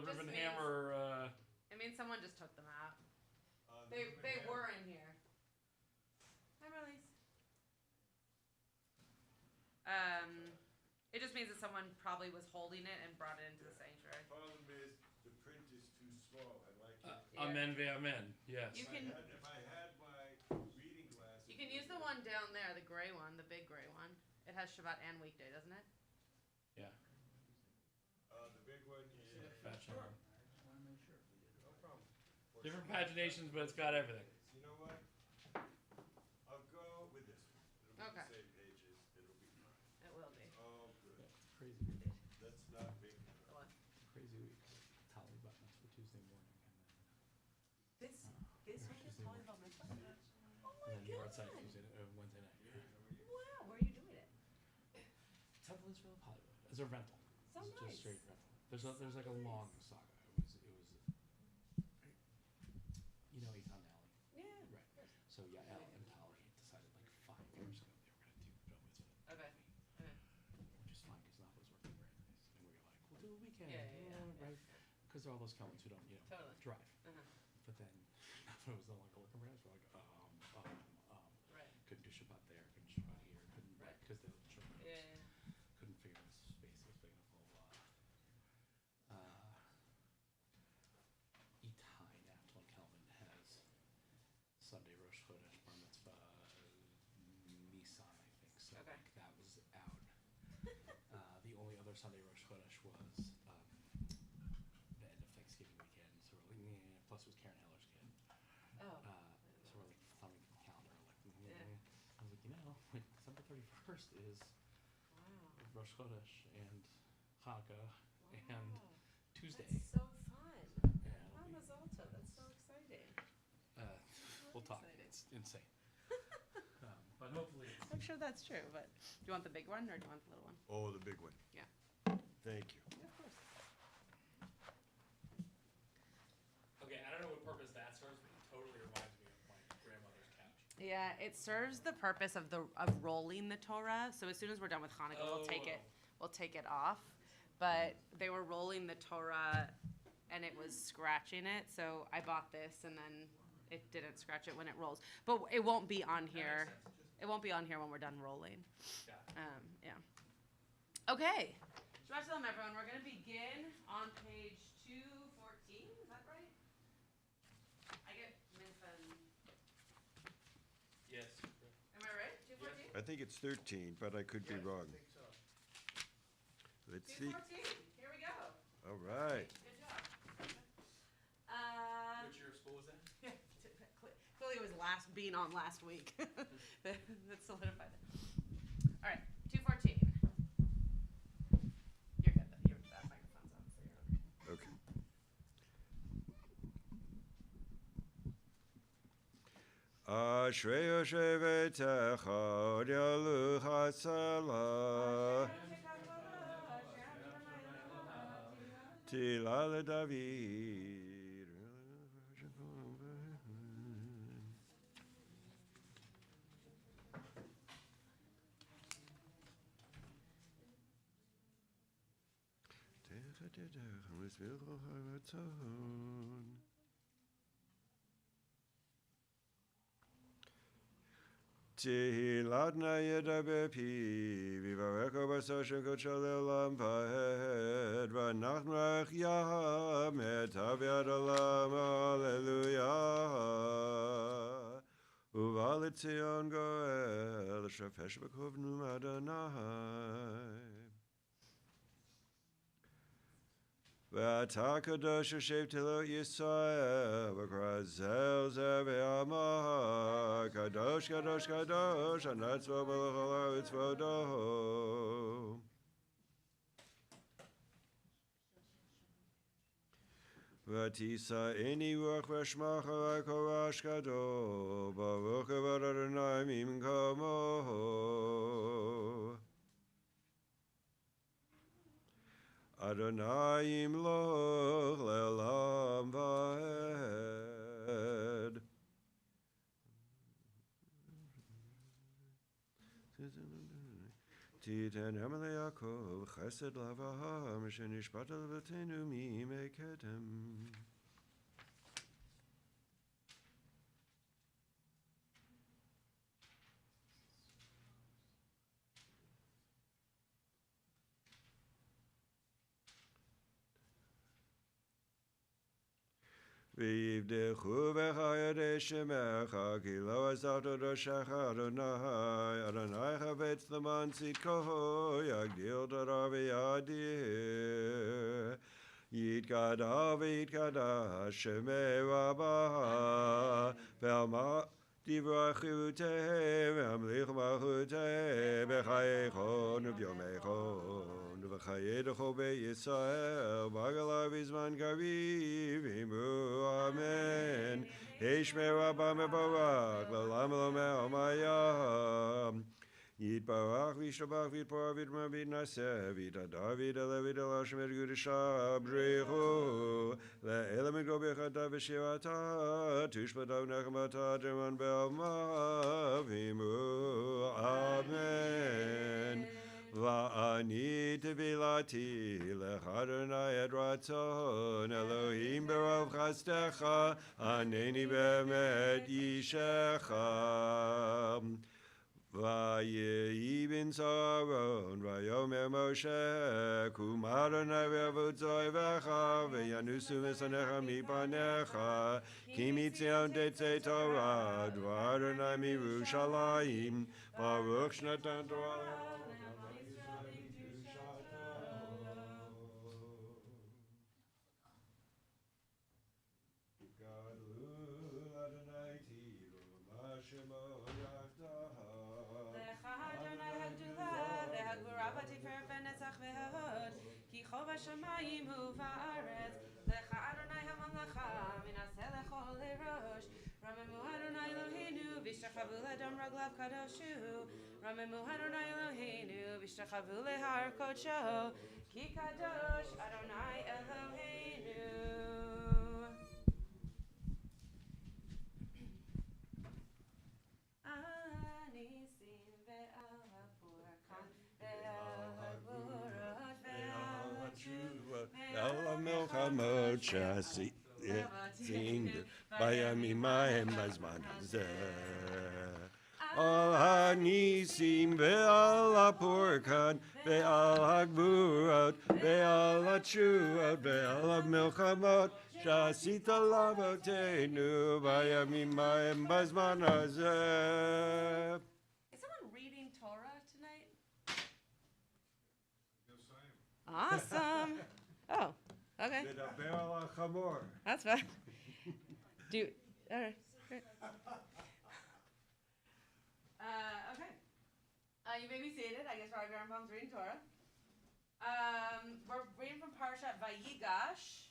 ribbon hammer. It means someone just took them out. They were in here. Hi, Marlies. It just means that someone probably was holding it and brought it into the sanctuary. The problem is the print is too small. I like it. Amen, amen. Yes. You can. If I had my reading glasses. You can use the one down there, the gray one, the big gray one. It has Shabbat and weekday, doesn't it? Yeah. The big one. Yeah. Fashion. Sure. I want to make sure. No problem. Different paginations, but it's got everything. You know what? I'll go with this one. It'll be the same pages. It'll be fine. It will be. Oh, good. Crazy week. That's not big. What? Crazy week. Tally buttons for Tuesday morning, and This is Holly Bell Mitzvah? Oh my then god! Northside Wednesday night. Wow, where are you doing it? Temple Israel Hollywood as a rental. So It's nice. just straight rental. There's like a long saga. You know Eitan Alley. Yeah. Right. So Yael and Tali decided like 5 years ago they were gonna do Bar Mitzvah. Okay. Which is fine because Napa was working very nice, and we were like, we'll do a weekend. Yeah. Right. Because there are all those Collins who don't Totally. drive. Uh-huh. But then Napa was no longer working for us. We're like Right. couldn't do Shabbat there, couldn't do Shabbat here, couldn't Right. because they live in Shabbat. Yeah. Couldn't figure out the space. It was big enough. Itai Naftalin Kelvin has Sunday Rosh Chodesh Bar Mitzvah Nisan, I think. So Okay. like that was out. The only other Sunday Rosh Chodesh was the end of Thanksgiving weekend. So we're like, plus it was Karen Heller's kid. Oh. So we're like thumbing through the calendar, like, Yeah. I was like, like December 31st is Wow. Rosh Chodesh and Hanukkah and Tuesday. That's so fun. Yeah, Oh, Mazal Tov. That's so exciting. We'll talk. Excited. It's insane. But hopefully it's... I'm sure that's true, but do you want the big one or do you want the little one? Oh, the big one. Yeah. Thank you. Yeah, of course. Okay, I don't know what purpose that serves, but it totally reminds me of my grandmother's couch. Yeah, it serves the purpose of rolling the Torah. So as soon as we're done with Hanukkah, we'll take it off. But they were rolling the Torah, and it was scratching it. So I bought this, and then it didn't scratch it when it rolls. But it won't be on here. It won't be on here when we're done rolling. Yeah. Okay. Shabbat shalom, everyone. We're going to begin on page 214. Is that right? I get Minha. Yes. Am I right? 214? I think it's 13, but I could be wrong. Let's see. 214. Here we go. All right. Good job. Which year of school was that? Clearly it was being on last week. that solidified it. All right, 214. You're good. That microphone's on, so you're okay. Okay. Ashrei Yoshevetecha Yalu Hatzala Tila David. Tehillat nayeda bepi, vivareko basoshen kochale olam paed, v'nachnu yam et aviad olam, Alleluia. Uva l'tzion goel, shafesh v'kovnu Adonai. ואתה קדוש יושב תלות ישראל, וכרזל זה ואמר, קדוש קדוש קדוש, הנצבו בלכל הארץ ועודו. ותישאני רוח ושמך לקורש גדול, ברוך כבוד אדוני ממקומו. Adonai yimloch le'olam va'ed. תיתן אמל יעקב חסד לאברהם שנשבעת לבתינו מימי קדם. ויבדחו בך ידי שמך, כי לא עזרת ראשך אדוני, אדוני חפץ למען צדקו, יגדיל תורה ויאדיר. יתגדל ויתקדש שמי רבה, ועל דברי חירותיהם, והמליך מלכותיהם, בחייכון וביומייכון, ובחיי דחו בישראל, בגלה בזמן קריב, אמרו אמן. השמי רבה מבורך, לעולם לא מעלמיים. יתברך וישתבח ויתפאר ויתמר ויתנשא ויתהדר ויתעלה ויתעלה שמר קדושה בריחו לאלה מגובך אתה ושירתה תשפטה ונחמתה תרמן בעלמה ואמרו אמן. ואני תפילתי לך אדוני את רצון אלוהים ברוב חסדך ענני באמת אישך. ויהי בנצרון ויאמר משה קום אדוני ועבוד זויבך וינוסו משנאיך מפניך כי מציון תצא תורה דבר אדוני מירושלים ברוך שנתן תורה כי חוב השמיים ובארץ לך אדוני הממלכה מנסה לכל לראש רממו אדוני אלוהינו וישתחוו לאדם רגליו קדושו רממו אדוני אלוהינו וישתחוו להר קודשו כי קדוש אדוני אלוהינו. על המלחמות שעשיתי בימים ההם בזמן הזה על הניסים ועל הפורקן ועל הגבורות ועל התשועות ועל המלחמות שעשית לאבותינו בימים ההם בזמן הזה. Is someone reading Torah tonight? Yes, I am. Awesome. Oh, okay. לדבר על החמור. That's fine. All right. Great. Okay. You may be seated. I guess Roger Grandpa's reading Torah. We're reading from Parshat Vayigash.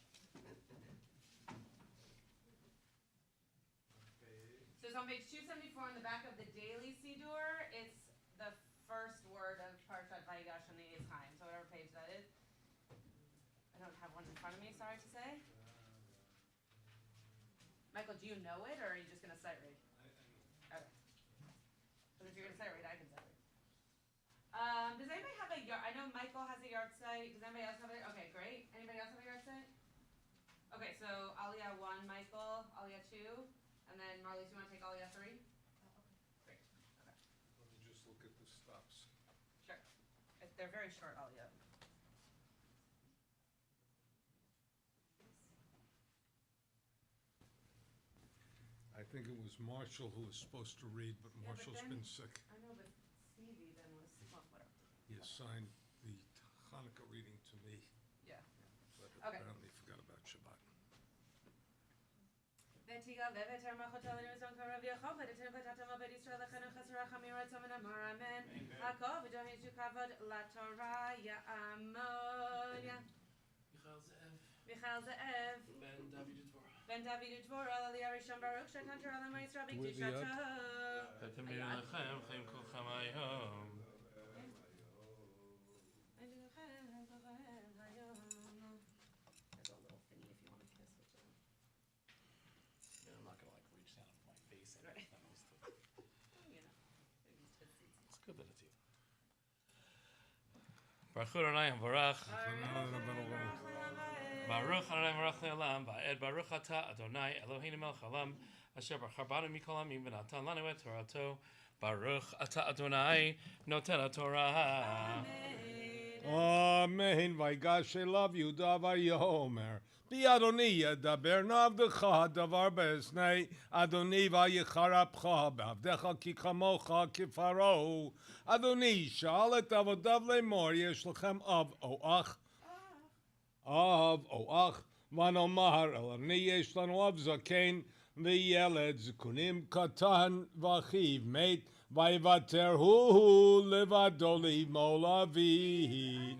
So it's on page 274 in the back of the Daily Siddur. It's the first word of Parshat Vayigash on the Eitz Chaim, so whatever page that is. I don't have one in front of me, sorry to say. Michael, do you know it, or are you just going to sight read? Okay. Because if you're going to sight read, I can sight read. Does anybody have a yard? I know Michael has a yard site. Does anybody else have it? Okay, great. Anybody else have a yard site? Okay, so Aliyah 1, Michael, Aliyah 2, and then Marlies, you want to take Aliyah 3? Okay. Great. Okay. Let me just look at the stops. Sure. They're very short, Aliyah. I think it was Marshall who was supposed to read, but Yeah, but Marshall's then- been sick. I know, but Stevie then was, well, whatever. He assigned the Hanukkah reading to me, Yeah. but Okay. apparently forgot about Shabbat. ותיגל ותר מלכות עלינו זמן קרוב יחוב ותתן פתתם עובד ישראל לכנו חסרה חמירה צומן אמר אמן הכל ודוהי כבוד לתורה יעמוד מיכאל זאב בן דוד ודבורה ללי הראשון ברוך שנתן תורה לעמו ישראל בקדושתו ותמיד לכם חיים כולכם היום. I'm not gonna like reach down to my face and Right. that was the, You know, maybe it's good seats. it's good that it's you. Baruch Adonai Havarach. Baruch Adonai Baruch Le'olam. Va'ed Baruch Ata Adonai Eloheinu melech haolam. Asher bachar banu mikol hamim v'natan lanu et Torato. Baruch Ata Adonai Noten HaTorah. Amen. Vayigash elav Yehuda vayomer. Bi'adoni yedaber na'avdecha davar be'esnei. Adoni vayicharapcha b'avdecha ki kamocha kifaro. Adoni sha'al et avodav lemor yesh lechem av o ach. Vanomar el ani yesh lanu av zaken v'yeled zekunim katan v'achiv meit. Vayivater hu levado le'imo lavi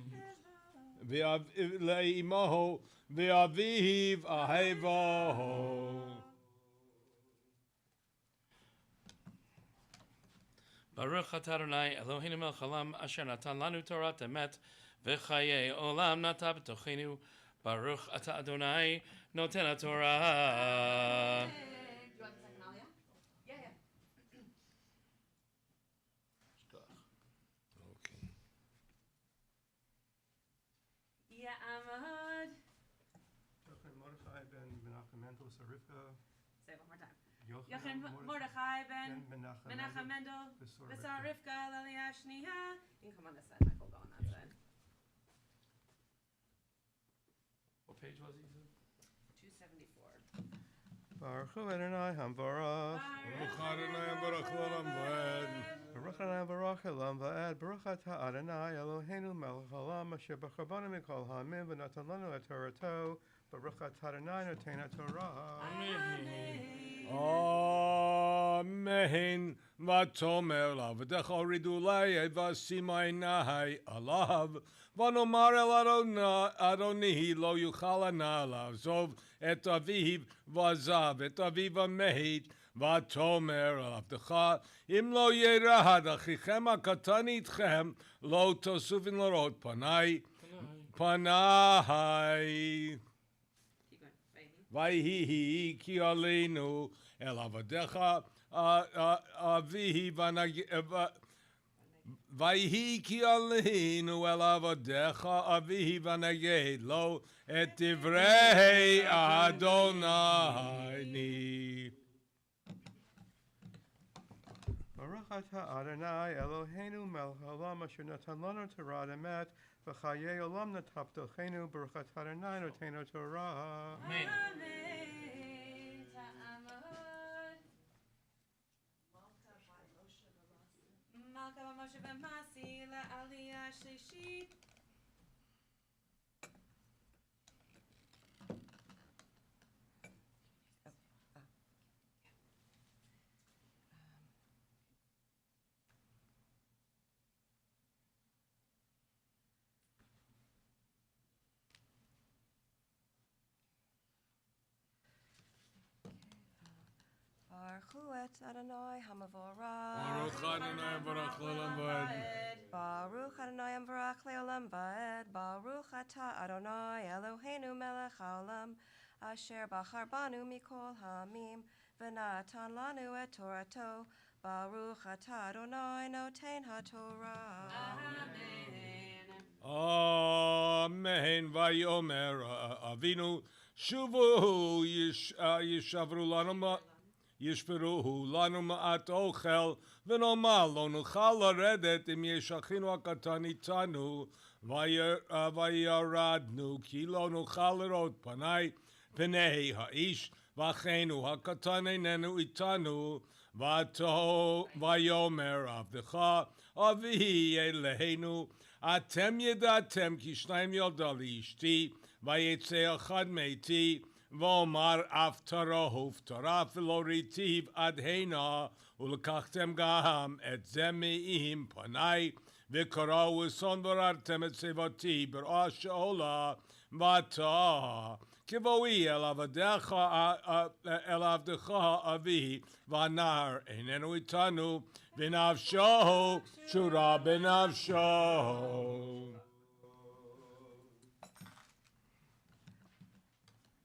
le'imoho ve'aviv ahevo. Baruch Atah Adonai Eloheinu melech haolam asher natan lanu Torah emet v'chayei olam nata b'tochenu. Baruch Atah Adonai Noten HaTorah. Yeah, Amad. Mordechai ben Menachem Mendel Sarivka. Say it one more time. Yochanan Mordechai ben Menachem Mendel V'sar Rivka Lelia Shniha. You can come on this side, Michael, go on that side. What page was he? 274. Baruch Adonai Hamvarach. Baruch Adonai Baruch Olam V'ed. Baruch Adonai Baruch Olam V'ed. Baruch Atah Adonai Eloheinu melech haolam asher bachar banu mikol hamim v'natan lanu et Torato. Baruch Atah Adonai Noten HaTorah. Amen. Vatomer lavdecha ridu lei vasima inai alav. Vanomar el Adoni lo yuchal ana lazov et aviv vazav et aviv ameit. Vatomer lavdecha im lo yerad achichem hakatan itchem lo tosufin lorot panai. Vayhi ki alenu el avadecha avihi vayhi ki alenu el avadecha avihi vanaged lo et divrei Adonai. Baruch Atah Adonai Eloheinu melech haolam asher natan lanu Torah emet v'chayei olam nataptochenu. Baruch Atah Adonai Noten HaTorah. Amen. Malka Moshe ben Masi la'aliyah shlishit. Baruch et Adonai Hamavorah. Baruch Adonai Baruch Olam V'ed. Baruch Adonai Baruch Leolam Va'ed. Baruch Atah Adonai Eloheinu melech haolam asher bachar banu mikol hamim v'natan lanu et Torato. Baruch Atah Adonai Noten HaTorah. Amen. Vayomer Avinu Shuvu Yishavru lanu Yishveruhu lanu ma'at ochel v'nomar lo nuchal laredet im yeshachinu hakatan itanu vayaradnu ki lo nuchal lerot panai pnei ha'ish v'achenu hakatan einenu itanu vayomer avdecha avihi eleinu atem yedatem ki shnayim yolda li'ishti vayetze echad meiti V'omar aftara huftara v'lo ritiv adhena ulekachtem gaham et zemi'im panai v'kara u'son v'rartem et sevati b'ra she'ola v'ata kivoi el avdecha avi v'anar einenu itanu v'nafsho shura b'nafsho.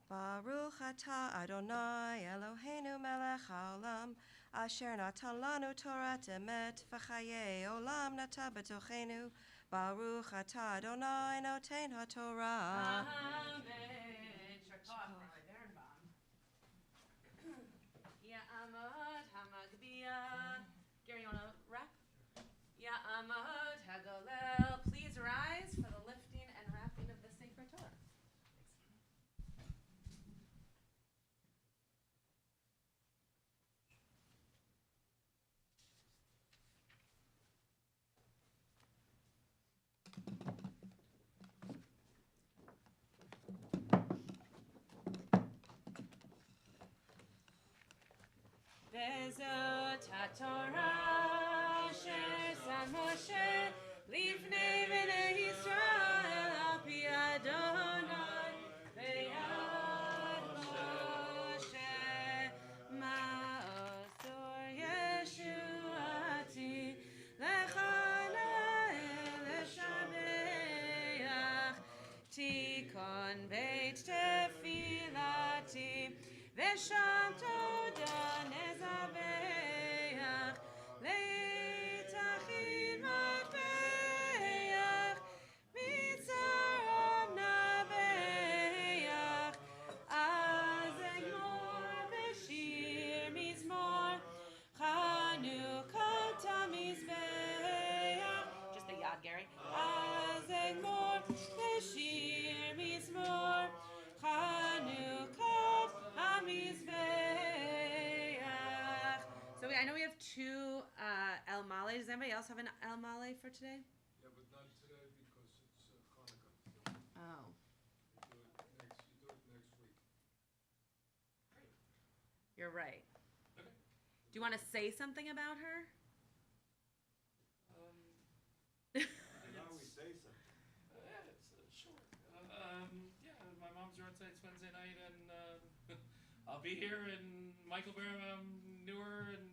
Baruch Atah Adonai Eloheinu melech haolam asher natan lanu Torah emet v'chayei olam nata b'tochenu. Baruch atah Adonai noten haTorah. Amen. Sharkov, Rabbi Berenbaum. Ya'amod hamagbiya. Gary, you want to rap? Ya'amod hagolel. Please rise for the lifting and wrapping of the sacred Torah. Vezot haTorah she'san Moshe lifnei bnei Yisrael al pi Adonai veyad Moshe ma'asor Yeshuati lechana'el leshabeach tikon beit tefilati v'sham toda nezabeach leitachin matbeach mitzaram nabeach az egmor b'shir mizmor Chanukah tamizbeach. Just the yad, Gary. Az egmor b'shir mizmor Chanukah tamizbeach. So I know we have two El Male. Does anybody else have an El Male for today? Yeah, but not today because it's Hanukkah. Oh. You do it next week. You're right. Do you want to say something about her? Now we say something. Yeah, it's short. Yeah, my mom's birthday it's Wednesday night, and I'll be here. And Michael Berenbaum knew her, and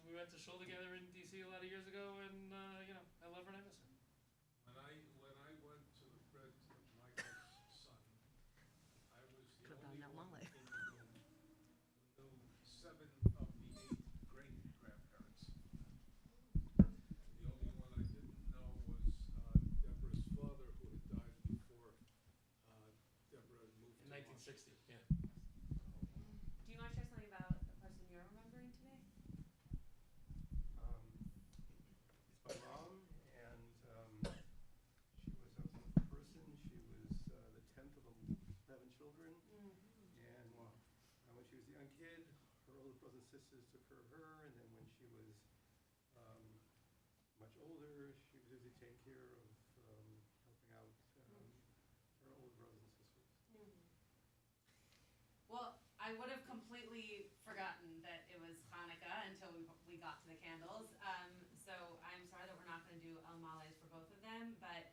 we went to shul together in D.C. a lot of years ago, and I love her and I miss her. When I went to the brit of Michael's son, I was the Could've only done one that in the room who knew 7 of the 8 great-grandparents. The only one I didn't know was Deborah's father, who had died before Deborah moved In to 1960, yeah. Do you want to share something about the person you're remembering today? My mom, and she was a wonderful person. She was the 10th of 11 children, and when she was a young kid, her older brothers and sisters took care of her, and then when she was much older, she was busy taking care of helping out her older brothers and sisters. Well, I would have completely forgotten that it was Hanukkah until we got to the candles. So I'm sorry that we're not going to do El Males for both of them, but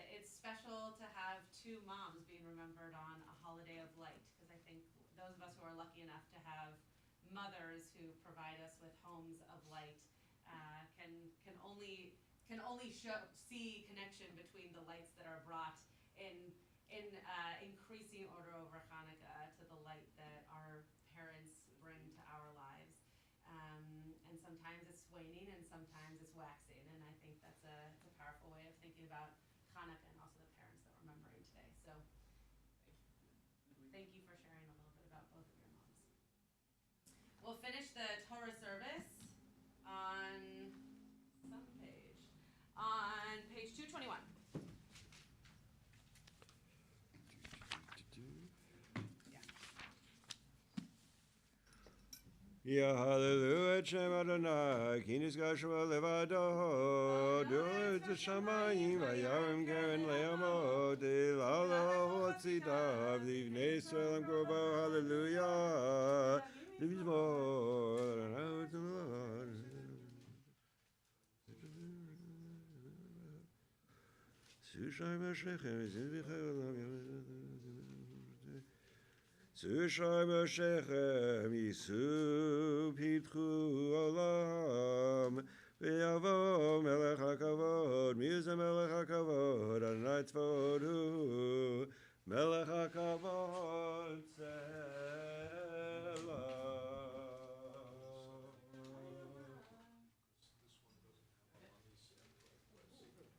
it's special to have 2 moms being remembered on a holiday of light, because I think those of us who are lucky enough to have mothers who provide us with homes of light can only see connection between the lights that are brought in increasing order over Hanukkah to the light that our parents bring to our lives. And sometimes it's waning and sometimes it's waxing, and I think that's a powerful way of thinking about Hanukkah and also the parents that we're remembering today. So thank you for sharing a little bit about both of your moms. We'll finish the Torah service on page 221. Yeah, hallelujah, Shem Adonai, Kinis Gashua Levado, Dulet Shamayim, Vayarim Karen Leamo, De Lalo, Hotzitav, Livnei Israel Grobo, hallelujah, Livizmor, Sushai Meshechem, Sushai Meshechem, Yisu Pitchu Olam, V'yavo Melech HaKavod, Miza Melech HaKavod, Adonai Tzvaodu, Melech HaKavod, Selah. This one doesn't have a lot of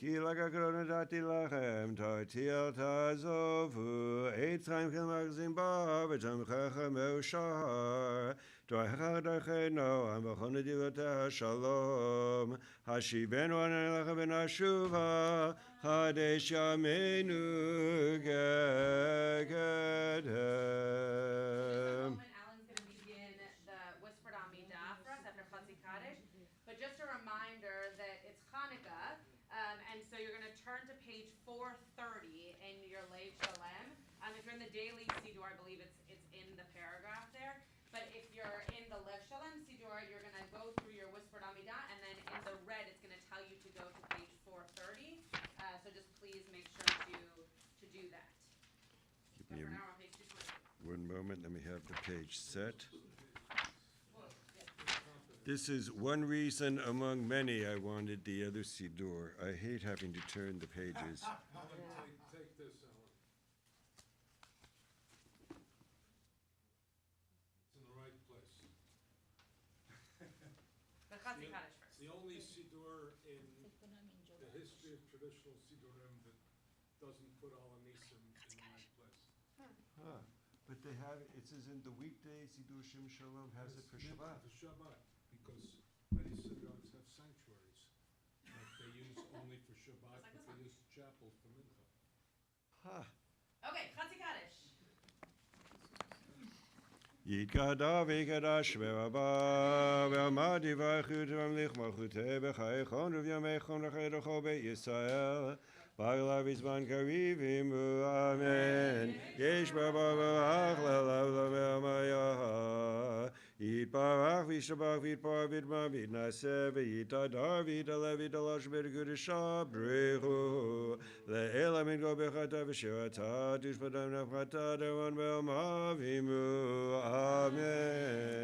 כי לקקרון נתתי לכם, תרתיע תעזובו, עץ חיים כמחזים בה, ותמכך מאושר. דרכך דרכי נועם, וכל נתיבותיה שלום. השיבנו ענני לך ונשובה, חדש ימינו כקדם. Alan's going to begin the Whispered Amidah for us after Chatzi Kaddish. But just a reminder that it's Hanukkah, and so you're going to turn to page 430 in your Lev Shalem. If you're in the daily Siddur, I believe it's in the paragraph there. But if you're in the Lev Shalem Siddur, you're going to go through your Whispered Amidah, and then in the red, it's going to tell you to go to page 430. So just please make sure to do that. Give So me for now, we're on page 220. one moment, let me have the page set. This is one reason among many I wanted the other Siddur. I hate having to turn the pages. Take this, Alan. It's in the right place. But Chatzi Kaddish It's first. the only Siddur in the history of traditional Siddurim that doesn't put all Anisim in the right place. Huh. But they have, it says in the weekday, Siddur Shem Shalom has it for It's meant Shabbat. For Shabbat, because many synagogues have sanctuaries that they use only for Shabbat, like but this they one. use the chapel for Mincha. Huh. Okay, Chatzi Kaddish. יתגדע ויקדש ורבה ועמד יברכות וממליך מלכותי בחייכון ובימיכון לחייכו בית ישראל בגלה בזמן קריב עמו אמן יש ברבה ברך ללב למאמיה יתברך וישתבח ויתפאר ויתמר ויתנשא ויתהדר ויתעלה ויתעלש בקדושה בריחו לאלה מנגו בחטא ושירתה תשפטם נפחתה דרון בעלמה ועמו Amen.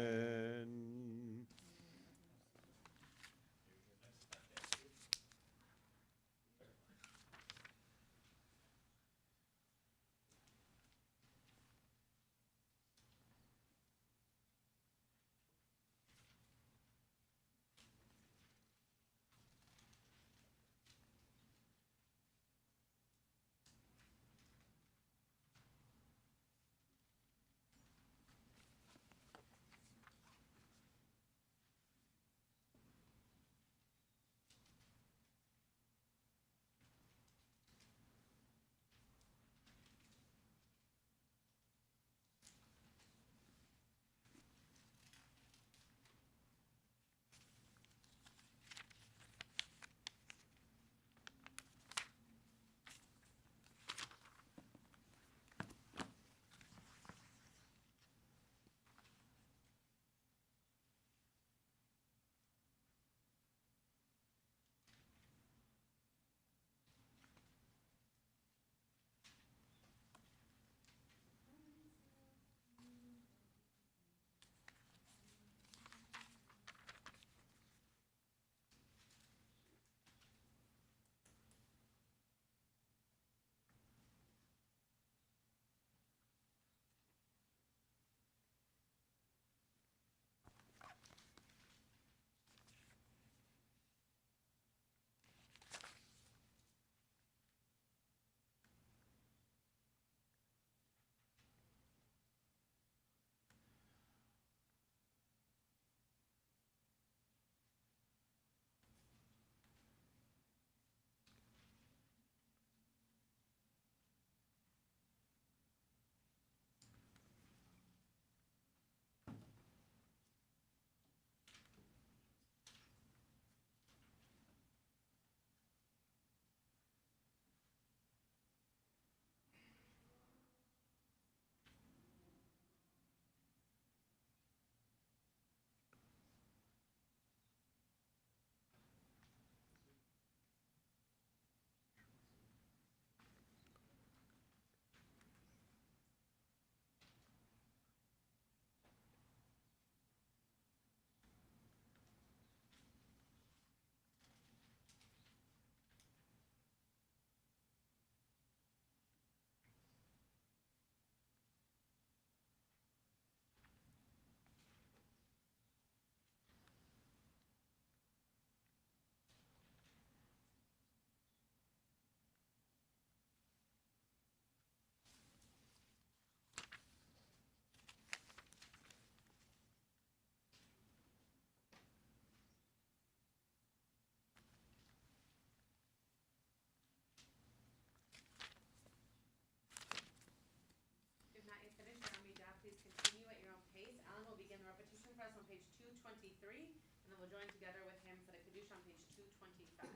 223, and then we'll join together with him for the Kaddish on page 225.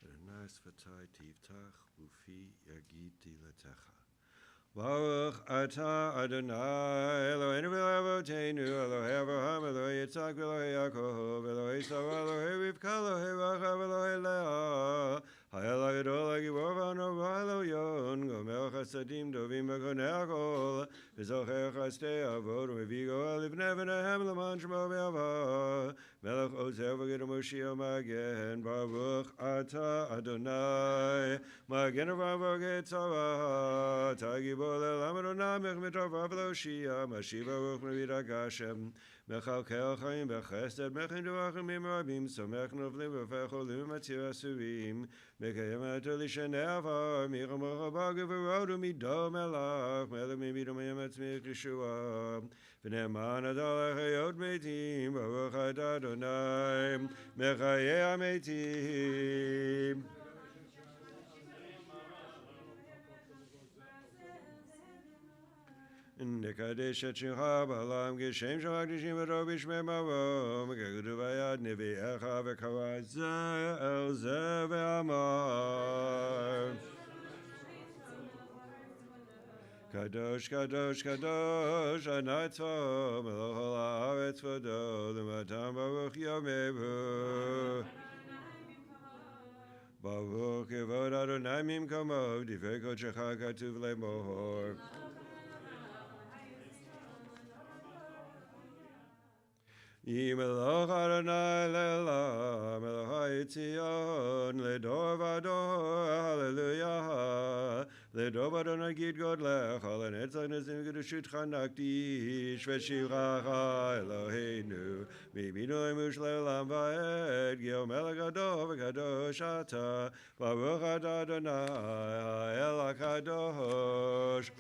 Adonai sfatai tiftach ufi yagid tilatecha. Baruch atah Adonai Eloheinu v'Avoteinu Elohei Avraham Elohei Yitzhak Elohei Yaakov Elohei Sarah Elohei Rivka Elohei Rachel Elohei Leah Hayel HaGadol HaGibor VaHaNorah Eloyon Gomer Chasadim Tovim V'Konei HaKol V'Zocher Chasdei Avot U'Mevii Goel Livnei V'Nehem L'man Shemo V'Yavah Melech Ozer V'Ged Moshiach Magen Baruch atah Adonai Magen Avraham V'Ged Tzara Tagibor Le'Olam Adonai Mech Mitzvotav V'Loshia Mashiv Baruch Mevidat Gashem Mechalkel Chaim V'Chesed Mechin Rachimim Rabim Somech Novlim V'Fech Olim Matzir Asurim Mekayem Ato Lishanei Avar Micham Baruch V'Rodu Mido Melach Melech Mimido Mayem Atzmich Yeshua V'Ne'eman Adal HaChayot Meitim Baruch atah Adonai Mechayei HaMeitim Nekadesh et Shimcha b'Olam Geshem Shema Kedishim v'Tov B'Shmei Marom Kektuv Vayad Nevi'echa v'Kara Zeh El Zeh V'Amar Kadosh, Kadosh, Kadosh, Adonai Tzvaot, Melech ha'aretz v'ado, L'matam Baruch Yamehu. Baruch Yevod Adonai Mimkomo, Divrei Kodeshecha Katuv Le'mor. Yimelech Adonai le'olam, Elohai Tzion, L'dor v'ador, Hallelujah. L'dor v'ador nagid godlecha, L'netzach nezim kedushicha nakdish, V'shivracha Eloheinu, V'yiminu lemush le'olam va'ed, Gil melech gadol v'kadosh ata, Baruch atah Adonai, El HaKadosh.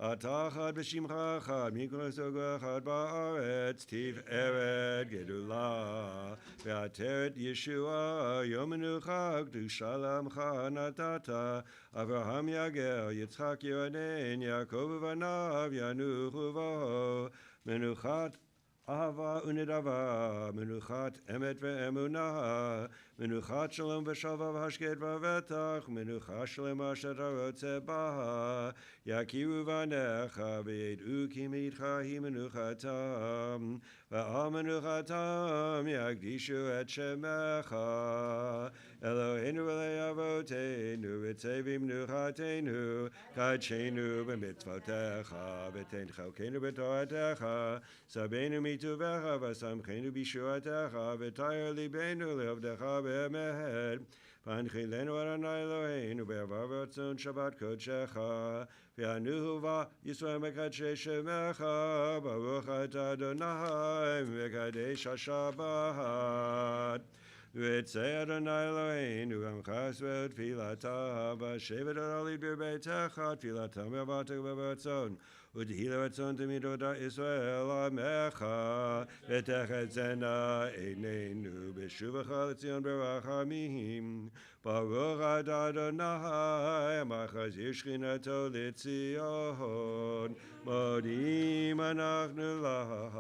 אתה אחד בשמך אחד, מכל סוג אחד בארץ, תפארת גדולה, ועטרת ישועה, יום מנוחה, קדושה לעמך נתת, אברהם יגר, יצחק ירדן, יעקב ובניו ינוחו בו, מנוחת אהבה ונדבה, מנוחת אמת ואמונה, מנוחת שלום ושלווה והשקט והבטח, מנוחה שלמה שאתה רוצה בה, יכירו בניך וידעו כי מאיתך היא מנוחתם, ועל מנוחתם יקדישו את שמך. אלוהינו ולאבותינו וצבי מנוחתנו, קדשנו במצוותיך, ותן חלקנו בתורתך, סבנו מטובך ושמחנו בישועתך, ותאר ליבנו לעבדך באמת. והנחילנו אדוני אלוהינו בעבר ורצון שבת קודשך, ואנוהו ישראל מקדשי שמך, ברוך אתה אדוני מקדש השבת. וצא אדוני אלוהינו עמך ישראל תפילתה, ושבת עלית בביתך תפילתם בבטח וברצון, ותהי לרצון תמיד הודעת ישראל עמך, ותחזינה עינינו בשובך לציון ברחמים. ברוך אתה אדוני מחזיר שכינתו לציון, מודים אנחנו לך.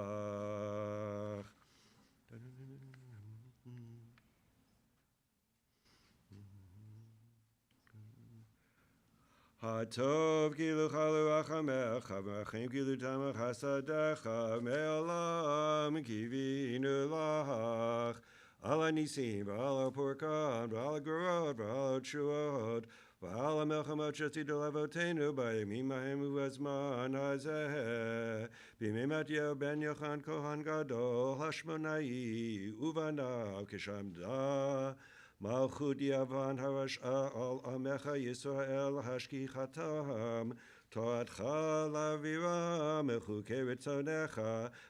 הטוב כאילו חלו רחמך, ורחם כאילו תמך חסדך, מעולם קיווינו לך. על הניסים ועל הפורקן ועל הגבורות ועל התשועות ועל המלחמות שעשיתו לאבותינו בימים ההם ובזמן הזה, בימי מתתיהו בן יוחנן כהן גדול השמונאי ובניו כשעמדה מלכות יוון הרשעה על עמך ישראל השכיחתם, תורתך לאווירם מחוקי רצונך,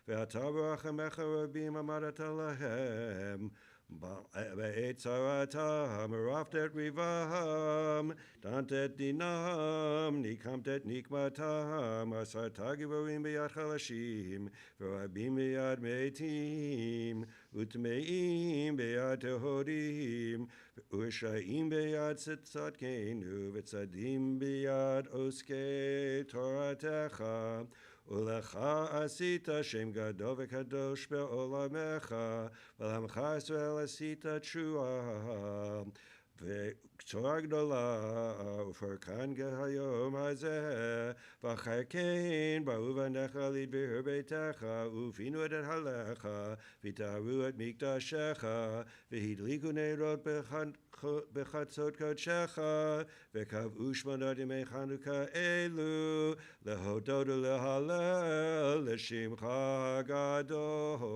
ואתה ברחמך רבים עמדת להם. בעת צרתם הרפת את ריבם, דנת את דינם, ניקמת את נקמתם, אסרת גיבורים ביד חלשים, ורבים ביד מתים, וטמאים ביד טהורים, ורשעים ביד צדקנו, וצדים ביד עוסקי תורתך. ולך עשית שם גדול וקדוש בעולמך, ולעמך ישראל עשית תשועה. וקצורה גדולה, ופרקן היום הזה, ואחר כן באו בניך לדבר ביתך, ופינו את הלך, וטהרו את מקדשך, והדליקו נרות בחצות קודשך, וקבעו 8 ימי חנוכה אלו, להודות ולהלל לשמך גדול.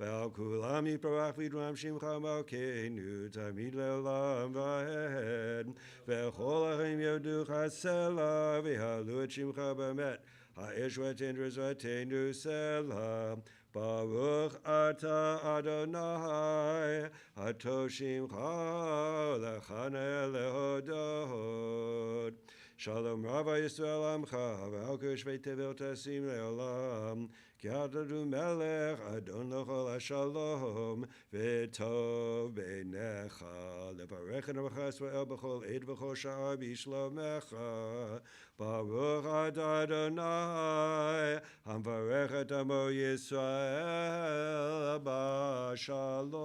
ועל כולם יתברך וידרם שמך מלכנו, תמיד לעולם ועד. וכל החיים יודוך סלע, ויעלו את שמך באמת, האש ותן רזתנו סלע. ברוך אתה אדוני, הטוב שמך לכנה להודות. שלום רב ישראל עמך, ועל כל יושבי תבל תשים לעולם. כי אתה מלך, אדון לכל השלום, וטוב בעיניך. לברך את עמך ישראל בכל עת וכל שעה בשלומך. ברוך אתה אדוני, המברך את עמו ישראל בשלום.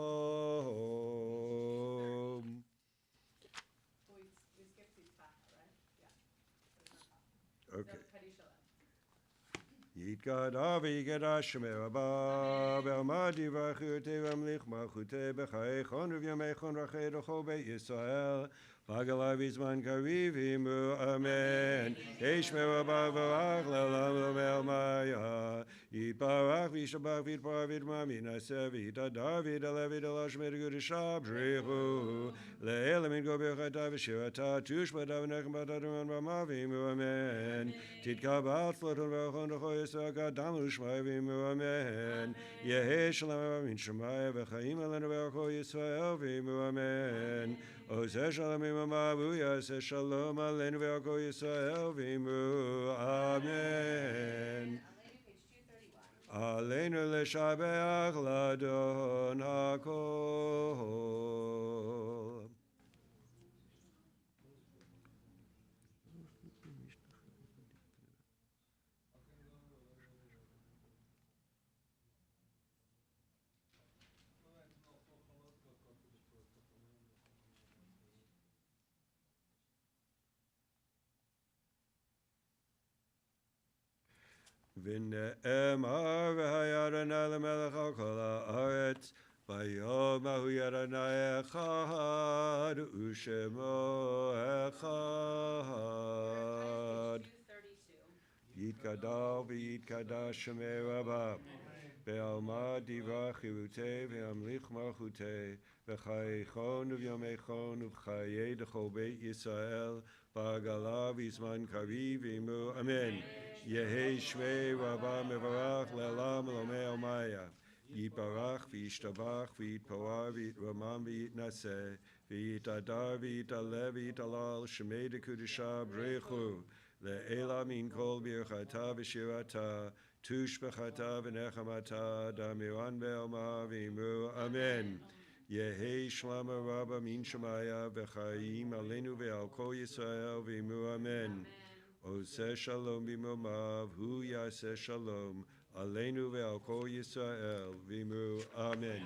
We skipped Tzipach, right? Yeah. Okay. Kadisha left. יתגדע ויגדע שמר הבא, בעמד יברכותי והמליך מלכותי בחייכון ובימיכון רחי לכל בית ישראל, בגלה בזמן קריב עמו אמן. ישמר הבא ברך לעולם לומר מיה, יתברך וישתבח ויתפאר ויתמם ינשא ויתהדר ויתעלה ויתעלה שמר קדושה בריחו, לאלה מן כה ברכתה ושירתה תושבתה ונחמתה דמן במה ועמו אמן. תתקבל צלחון וברכון לכל ישראל קדם ושמי ועמו אמן. יהי שלום אמן שמי וחיים עלינו ברכו ישראל ועמו אמן. עושה שלום עממה והוא יעשה שלום עלינו וערכו ישראל ועמו אמן. עלינו לשבח לאדון הכל. ונאמר והיה אדוני למלך על כל הארץ, ביום ההוא אדוני אחד ושמו אחד. 2:32. יתגדל ויתקדש שמי רבה, בעלמא דברה חירותי והמליך מלכותי, בחייכון ובימיכון ובחיי דכל בית ישראל, בעגלה בזמן קריב עמו אמן. יהי שמי רבה מברך לעולם ולומר מיה, יתברך וישתבח ויתפאר ויתרומם ויתנשא, ויתהדר ויתעלה ויתהלל שמי דקדושה בריחו, לעילה מן כל ברכתה ושירתה, תושבחתה ונחמתה, דמירן בעלמא ועמו אמן. יהי שלמה רבה מן שמיה וחיים עלינו ועל כל ישראל ועמו אמן. עושה שלום במרומיו, הוא יעשה שלום עלינו ועל כל ישראל ועמו אמן.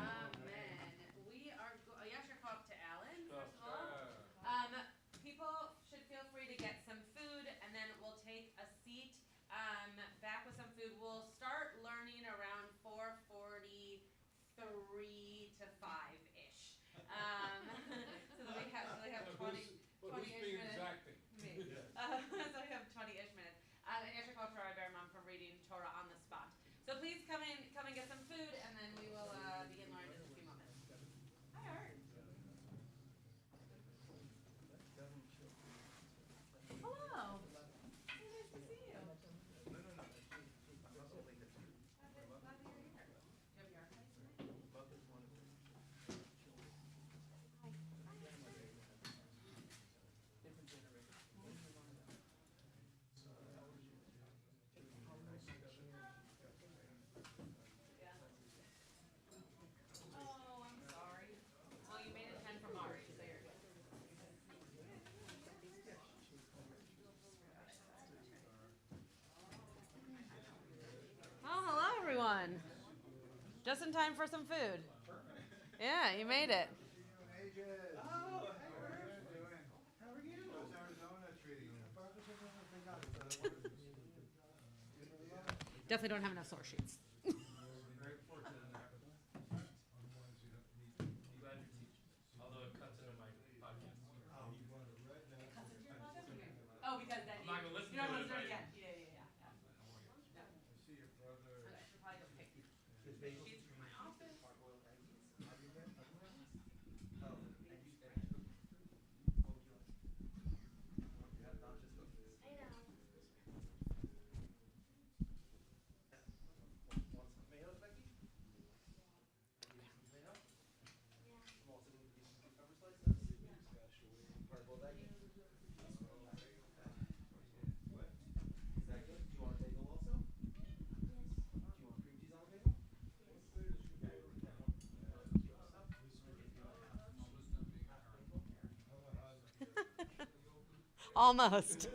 We are Yasher Koch to Alan, first of all. People should feel free to get some food, and then we'll take a seat back with some food. We'll start learning around 4:43 to 5-ish. So that we have 20-ish minutes. Me. So we have 20-ish minutes. And Yasher Koch to our bear mom from reading Torah on the spot. So please come and get some food, and then we will begin learning in just a few minutes. done. Just in time for some food. Yeah, you made it. Oh, hey, how are you doing? How are you? How's Arizona treating you? Definitely don't have enough source sheets. Very fortunate in that. Although it cuts into my podcast. Oh, because then I'm not gonna listen you don't to it listen to if it I- again. Yeah. I see your brother. I should probably go pick sheets from my office. Almost.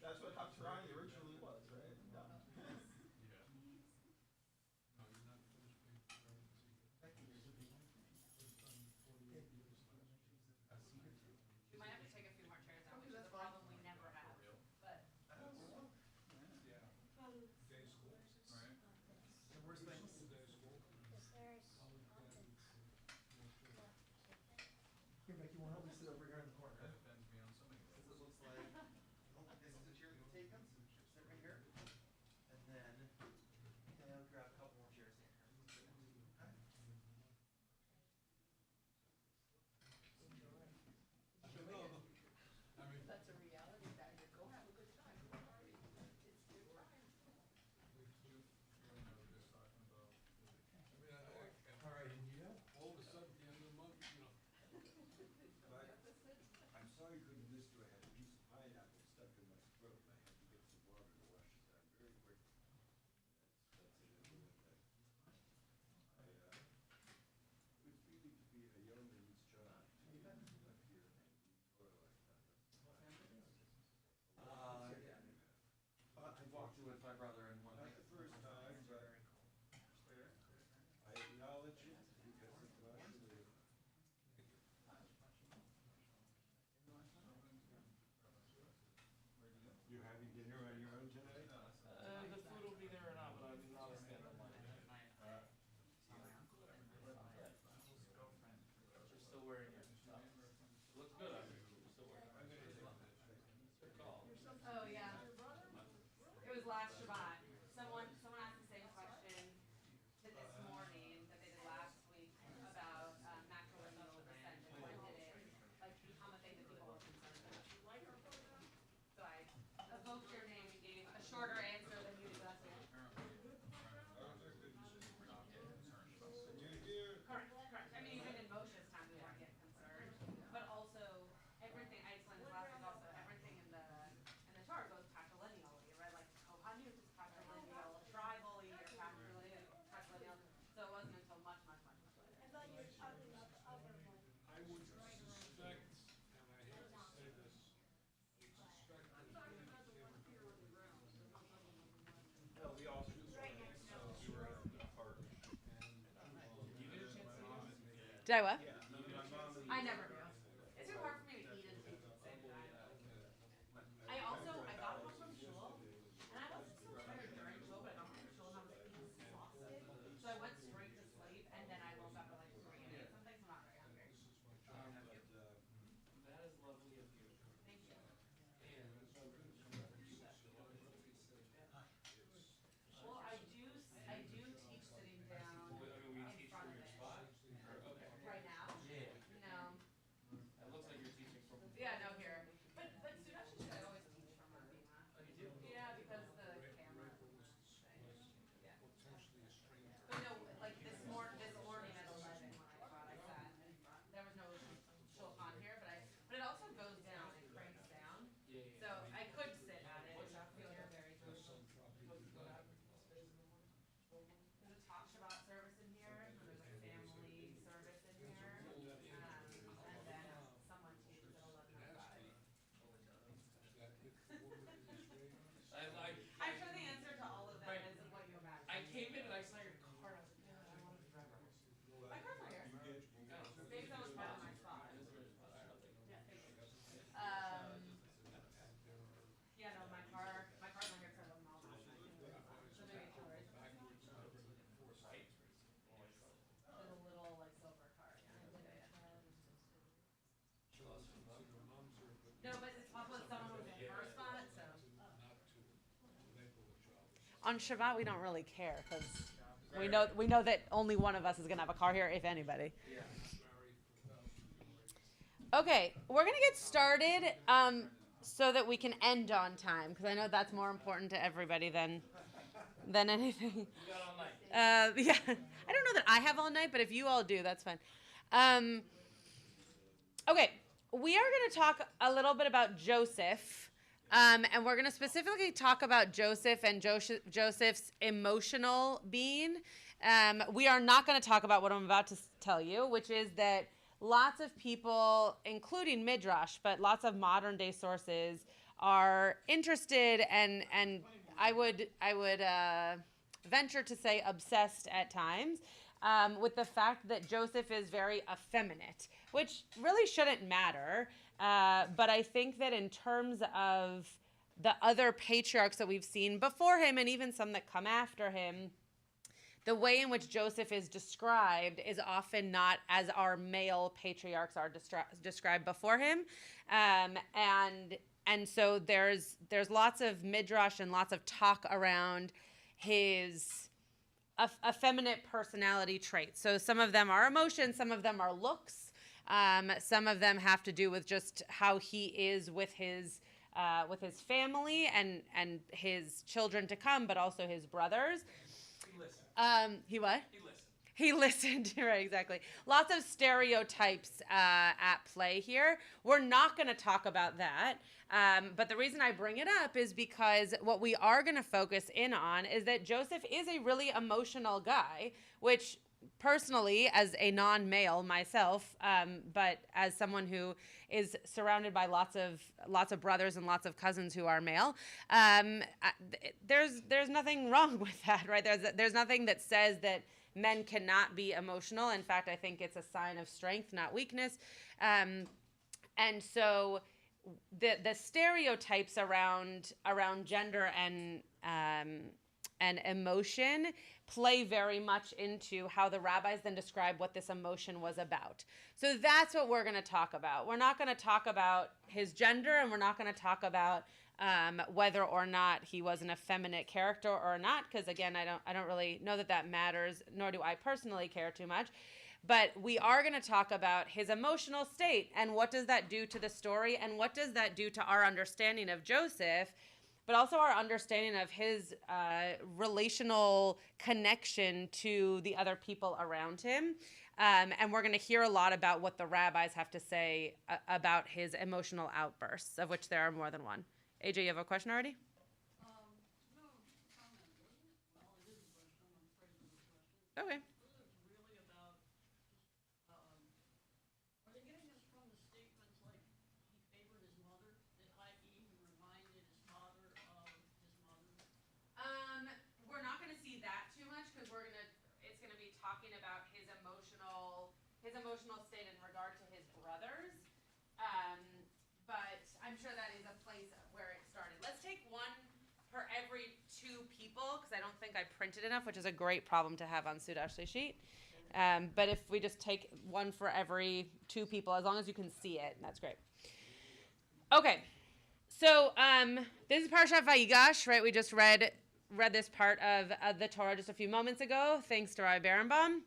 That's what Haftarani originally was, right? We might have to take a few more chairs down, which is a problem we never have. But Day school. Right. The worst thing. Day school. Here, Becky, why don't we sit over here in the corner? Because it looks like, this is a chair you can take them, sit right here. And then, I'll grab a couple more chairs here. Okay. that's a reality that you go have a good time. All right, and you? All of a sudden, at the end of the month, I'm sorry you couldn't listen to it. I had a piece of pineapple stuck in my throat. I had to get some water to wash it down very quickly. It's really to be a yeoman's job to be up here and read Torah like that. I walked with my brother and one. Not the first time, but I acknowledge it because it's actually. You having dinner on your own tonight? The food will be there or not, but I'm not a stand on line. You're still wearing your stuff. It looks good on you. You're still wearing it. Good call. Oh yeah. It was last Shabbat. Someone asked the same question to this morning that they did last week about matrilineal descent and when did it become a thing that people were concerned about. So I evoked your name and gave a shorter answer than you did last week. Correct. I mean, even in Moshe's time, we weren't getting concerned, but also everything. I explained this last week. Also, everything in the Torah goes patrilineally, right? Like Kohanut is patrilineal, tribally or patrilineal. So it wasn't until much later. I would suspect, and I hate to say this, suspect that No, we all should. So we were at the park. Did I what? Yeah, my mom and. I never do. It's too hard for me to eat and think at the same time. I got home from shul, and I wasn't so tired during shul, but I got home from shul and I was exhausted. So I went straight to sleep, and then I woke up at like 3 and ate something, so I'm not very hungry. That is lovely of you. Thank you. Well, I do teach sitting down I mean, we in teach front from of your it. spot? Okay. Right now? Yeah. No. On Shabbat, we don't really care because we know that only one of us is gonna have a car here, if anybody. Okay, we're gonna get started so that we can end on time because I know that's more important to everybody than anything. We got all night. Yeah, I don't know that I have all night, but if you all do, that's fine. Okay, we are going to talk a little bit about Joseph, and we're going to specifically talk about Joseph and Joseph's emotional being. We are not going to talk about what I'm about to tell you, which is that lots of people, including Midrash, but lots of modern day sources, are interested and I would venture to say obsessed at times with the fact that Joseph is very effeminate, which really shouldn't matter. But I think that in terms of the other patriarchs that we've seen before him and even some that come after him, the way in which Joseph is described is often not as our male patriarchs are described before him. And so there's lots of midrash and lots of talk around his effeminate personality traits. So some of them are emotions, some of them are looks, some of them have to do with just how he is with his family and his children to come, but also his brothers. He listened. He what? He listened. He listened, right, exactly. Lots of stereotypes at play here. We're not going to talk about that. But the reason I bring it up is because what we are going to focus in on is that Joseph is a really emotional guy, which personally, as a non-male myself, but as someone who is surrounded by lots of brothers and lots of cousins who are male, there's nothing wrong with that, right? There's nothing that says that men cannot be emotional. In fact, I think it's a sign of strength, not weakness. And so the stereotypes around gender and emotion play very much into how the rabbis then describe what this emotion was about. So that's what we're going to talk about. We're not going to talk about his gender, and we're not going to talk about whether or not he was an effeminate character or not, because again, I don't really know that matters, nor do I personally care too much. But we are going to talk about his emotional state and what does that do to the story and what does that do to our understanding of Joseph, but also our understanding of his relational connection to the other people around him. And we're going to hear a lot about what the rabbis have to say about his emotional outbursts, of which there are more than one. AJ, you have a question already? No comment, wasn't it? Well, it is a question. I'm afraid of the question. Okay. Wasn't it really about just, are they getting this from the statements like he favored his mother, that i.e. he reminded his father of his mother? We're not going to see that too much because it's going to be talking about his emotional state in regard to his brothers. But I'm sure that is a place where it started. Let's take one per every two people because I don't think I printed enough, which is a great problem to have on Sudash sheet. But if we just take one for every two people, as long as you can see it, that's great. Okay, so this is Parashat Vayigash, right? We just read this part of the Torah just a few moments ago, thanks to Rabbi Berenbaum.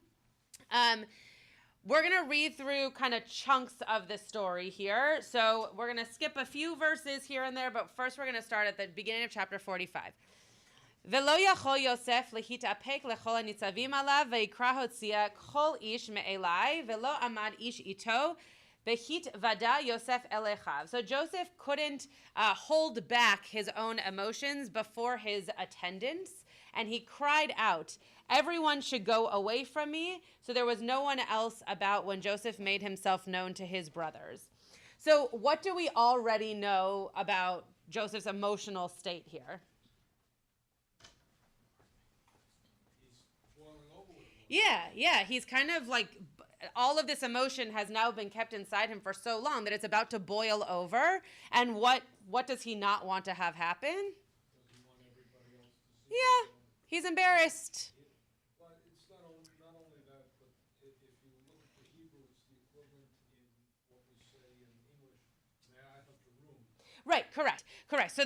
We're going to read through kind of chunks of the story here. So we're going to skip a few verses here and there, but first we're going to start at the beginning of chapter 45. V'lo yachol Yosef lehitapek lechol hanitzavim alav v'yikra hotzia kol ish me'elai v'lo amad ish ito behit vada Yosef elechav. So Joseph couldn't hold back his own emotions before his attendants, and he cried out, "Everyone should go away from me." So there was no one else about when Joseph made himself known to his brothers. So what do we already know about Joseph's emotional state here? Yeah. He's kind of like, all of this emotion has now been kept inside him for so long that it's about to boil over. And what does he not want to have happen? Does he want everybody else to see? Yeah, he's embarrassed. Well, it's not only that, but if you look at the Hebrew, it's the equivalent in what we say in English, may I have the room? Right, correct. So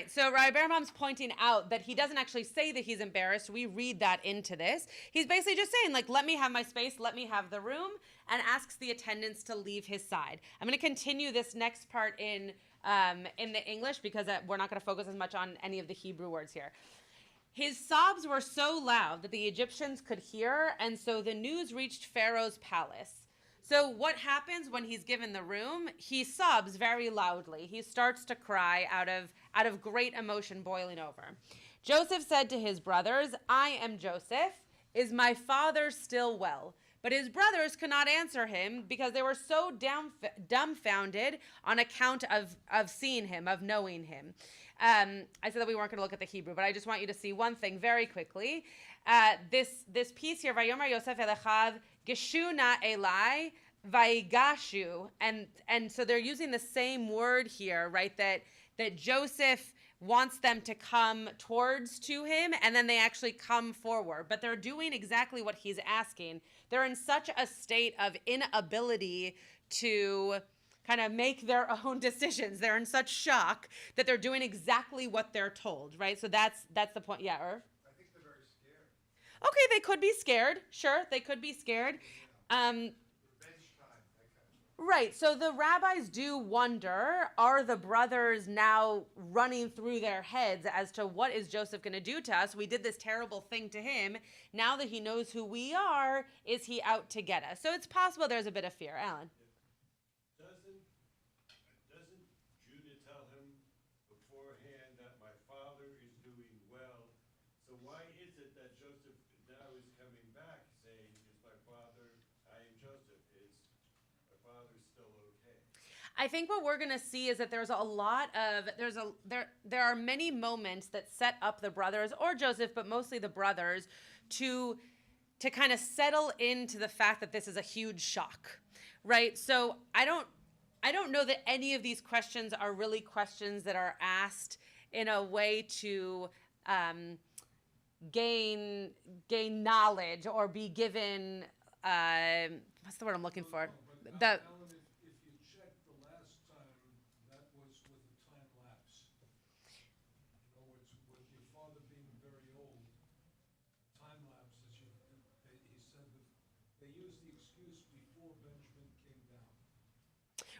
so Rabbi Berenbaum's pointing out that he doesn't actually say that he's embarrassed. We read that into this. He's basically just saying, like, let me have my space, let me have the room, and asks the attendants to leave his side. I'm going to continue this next part in the English because we're not going to focus as much on any of the Hebrew words here. His sobs were so loud that the Egyptians could hear, and so the news reached Pharaoh's palace. So what happens when he's given the room? He sobs very loudly. He starts to cry out of great emotion boiling over. Joseph said to his brothers, I am Joseph. Is my father still well? But his brothers could not answer him because they were so dumbfounded on account of seeing him, of knowing him. I said that we weren't going to look at the Hebrew, but I just want you to see one thing very quickly. This piece here, Vayomer Yosef Elechav Geshuna Elai Vaigashu, and so they're using the same word here, right? That Joseph wants them to come towards to him, and then they actually come forward. But they're doing exactly what he's asking. They're in such a state of inability to kind of make their own decisions. They're in such shock that they're doing exactly what they're told, right? So that's the point. Yeah, Irv? I think they're very scared. Okay, they could be scared. Sure, they could be scared. Revenge time, that kind of. Right, so the rabbis do wonder, are the brothers now running through their heads as to what is Joseph going to do to us? We did this terrible thing to him. Now that he knows who we are, is he out to get us? So it's possible there's a bit of fear. Alan? Doesn't Judah tell him beforehand that my father is doing well? So why is it that Joseph now is coming back saying, is my father, I am Joseph, is my father still okay? I think what we're going to see is that there are many moments that set up the brothers, or Joseph, but mostly the brothers, to kind of settle into the fact that this is a huge shock, right? So I don't know that any of these questions are really questions that are asked in a way to gain knowledge or be given what's the word I'm looking for? The Alan, if you check the last time, that was with a time lapse. In other words, with your father being very old, time lapse, he said that they used the excuse before Benjamin came down.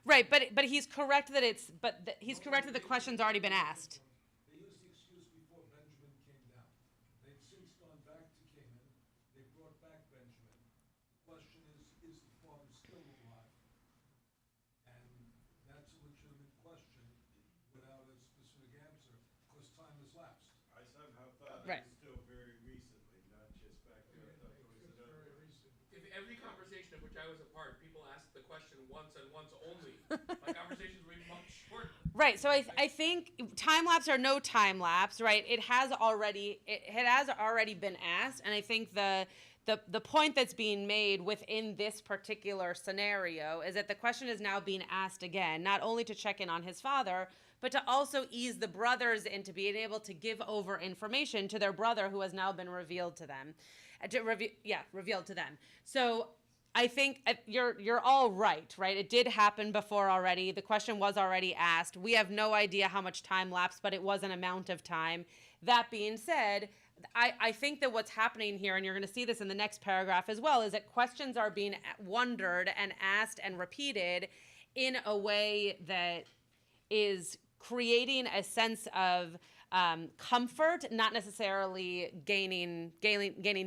right, but he's correct that he's correct that the question's already been asked. They used the excuse before Benjamin came down. They've since gone back to Canaan. They brought back Benjamin. The question is the father still alive? And that's a legitimate question without a specific answer because time has lapsed. I somehow thought Right. it was still very recently, not just back there. I thought there was another. If every conversation of which I was a part, people asked the question once and once only, my conversations would be much shorter. Right. So I think time lapse or no time lapse, right? It has already been asked, and I think the point that's being made within this particular scenario is that the question is now being asked again, not only to check in on his father, but to also ease the brothers into being able to give over information to their brother who has now been revealed to them, revealed to them. So I think you're all right? It did happen before already. The question was already asked. We have no idea how much time lapsed, but it was an amount of time. That being said, I think that what's happening here, and you're going to see this in the next paragraph as well, is that questions are being wondered and asked and repeated in a way that is creating a sense of comfort, not necessarily gaining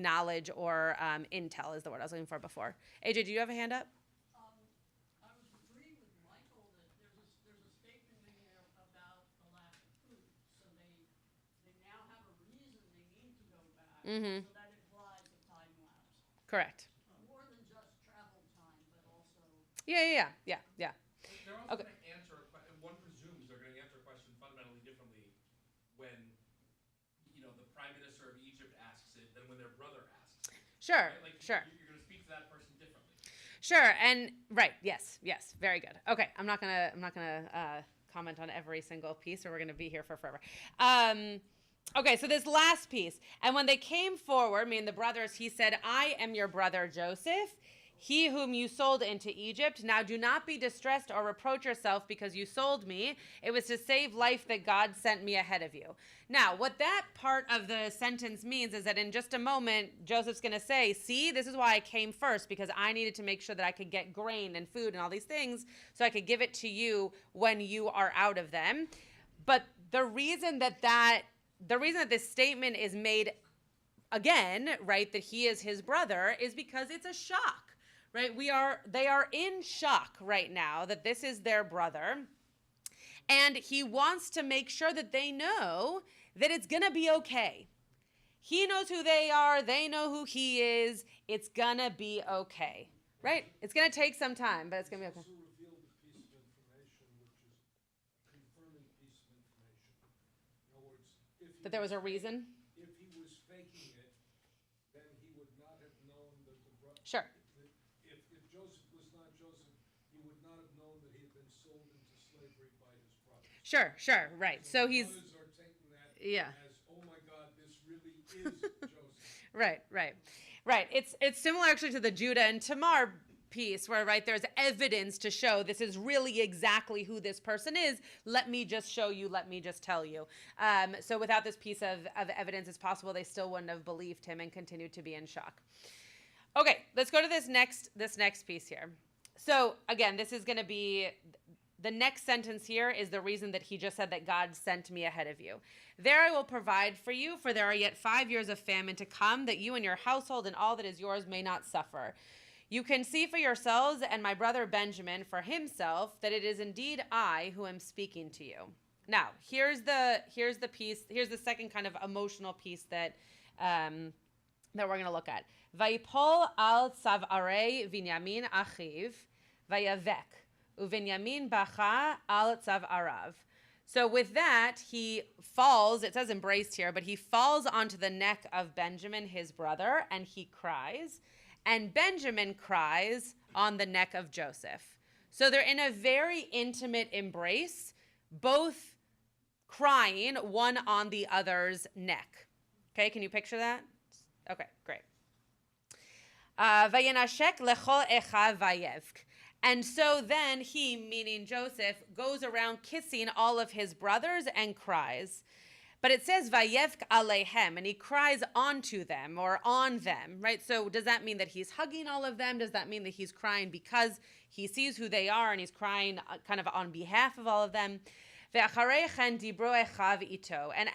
knowledge or intel is the word I was looking for before. AJ, do you have a hand up? I was agreeing with Michael that there's a statement in there about the lack of food. So they now have a reason they need to go back. Mm-hmm. So that implies a time lapse. Correct. More than just travel time, but also. Yeah. They're also Okay. going to answer one presumes they're going to answer a question fundamentally differently when the prime minister of Egypt asks it than when their brother asks it. Sure. Right? Sure. You're going to speak to that person differently. Sure, and right, yes, very good. Okay, I'm not gonna comment on every single piece, or we're gonna be here for forever. Okay, so this last piece, and when they came forward, the brothers, he said, "I am your brother Joseph. he whom you sold into Egypt. Now do not be distressed or reproach yourself because you sold me. It was to save life that God sent me ahead of you. Now, what that part of the sentence means is that in just a moment, Joseph's going to say, see, this is why I came first, because I needed to make sure that I could get grain and food and all these things so I could give it to you when you are out of them. But the reason that this statement is made again, right, that he is his brother, is because it's a shock, right? They are in shock right now that this is their brother. And he wants to make sure that they know that it's going to be okay. He knows who they are. They know who he is. It's going to be okay, right? It's going to take some time, but it's going to be okay. Also revealed a piece of information, which is a confirming piece of information. In other words, That there was a reason? If he was faking it, then he would not have known that the brother. Sure. If Joseph was not Joseph, he would not have known that he had been sold into slavery by his brothers. Sure, right. So the he's, brothers are taking that yeah. as, oh my God, this really is Joseph. Right. It's similar actually to the Judah and Tamar piece where, right, there's evidence to show this is really exactly who this person is. Let me just show you. Let me just tell you. So without this piece of evidence, it's possible they still wouldn't have believed him and continued to be in shock. Okay, let's go to this next piece here. So again, this is going to be the next sentence here is the reason that he just said that God sent me ahead of you. There I will provide for you, for there are yet 5 years of famine to come, that you and your household and all that is yours may not suffer. You can see for yourselves and my brother Benjamin for himself that it is indeed I who am speaking to you. Now, here's the piece. Here's the second kind of emotional piece that we're going to look at. Vayipol al tzav'arei Binyamin achiv vayavek uVinyamin bacha al tzav'arav. So with that, he falls. It says embraced here, but he falls onto the neck of Benjamin, his brother, and he cries. And Benjamin cries on the neck of Joseph. So they're in a very intimate embrace, both crying, one on the other's neck. Okay, can you picture that? Okay, great. Vayenashek lechol echa vayevk. And so then he, meaning Joseph, goes around kissing all of his brothers and cries. But it says vayevk alehem, and he cries onto them or on them, right? So does that mean that he's hugging all of them? Does that mean that he's crying because he sees who they are and he's crying kind of on behalf of all of them? And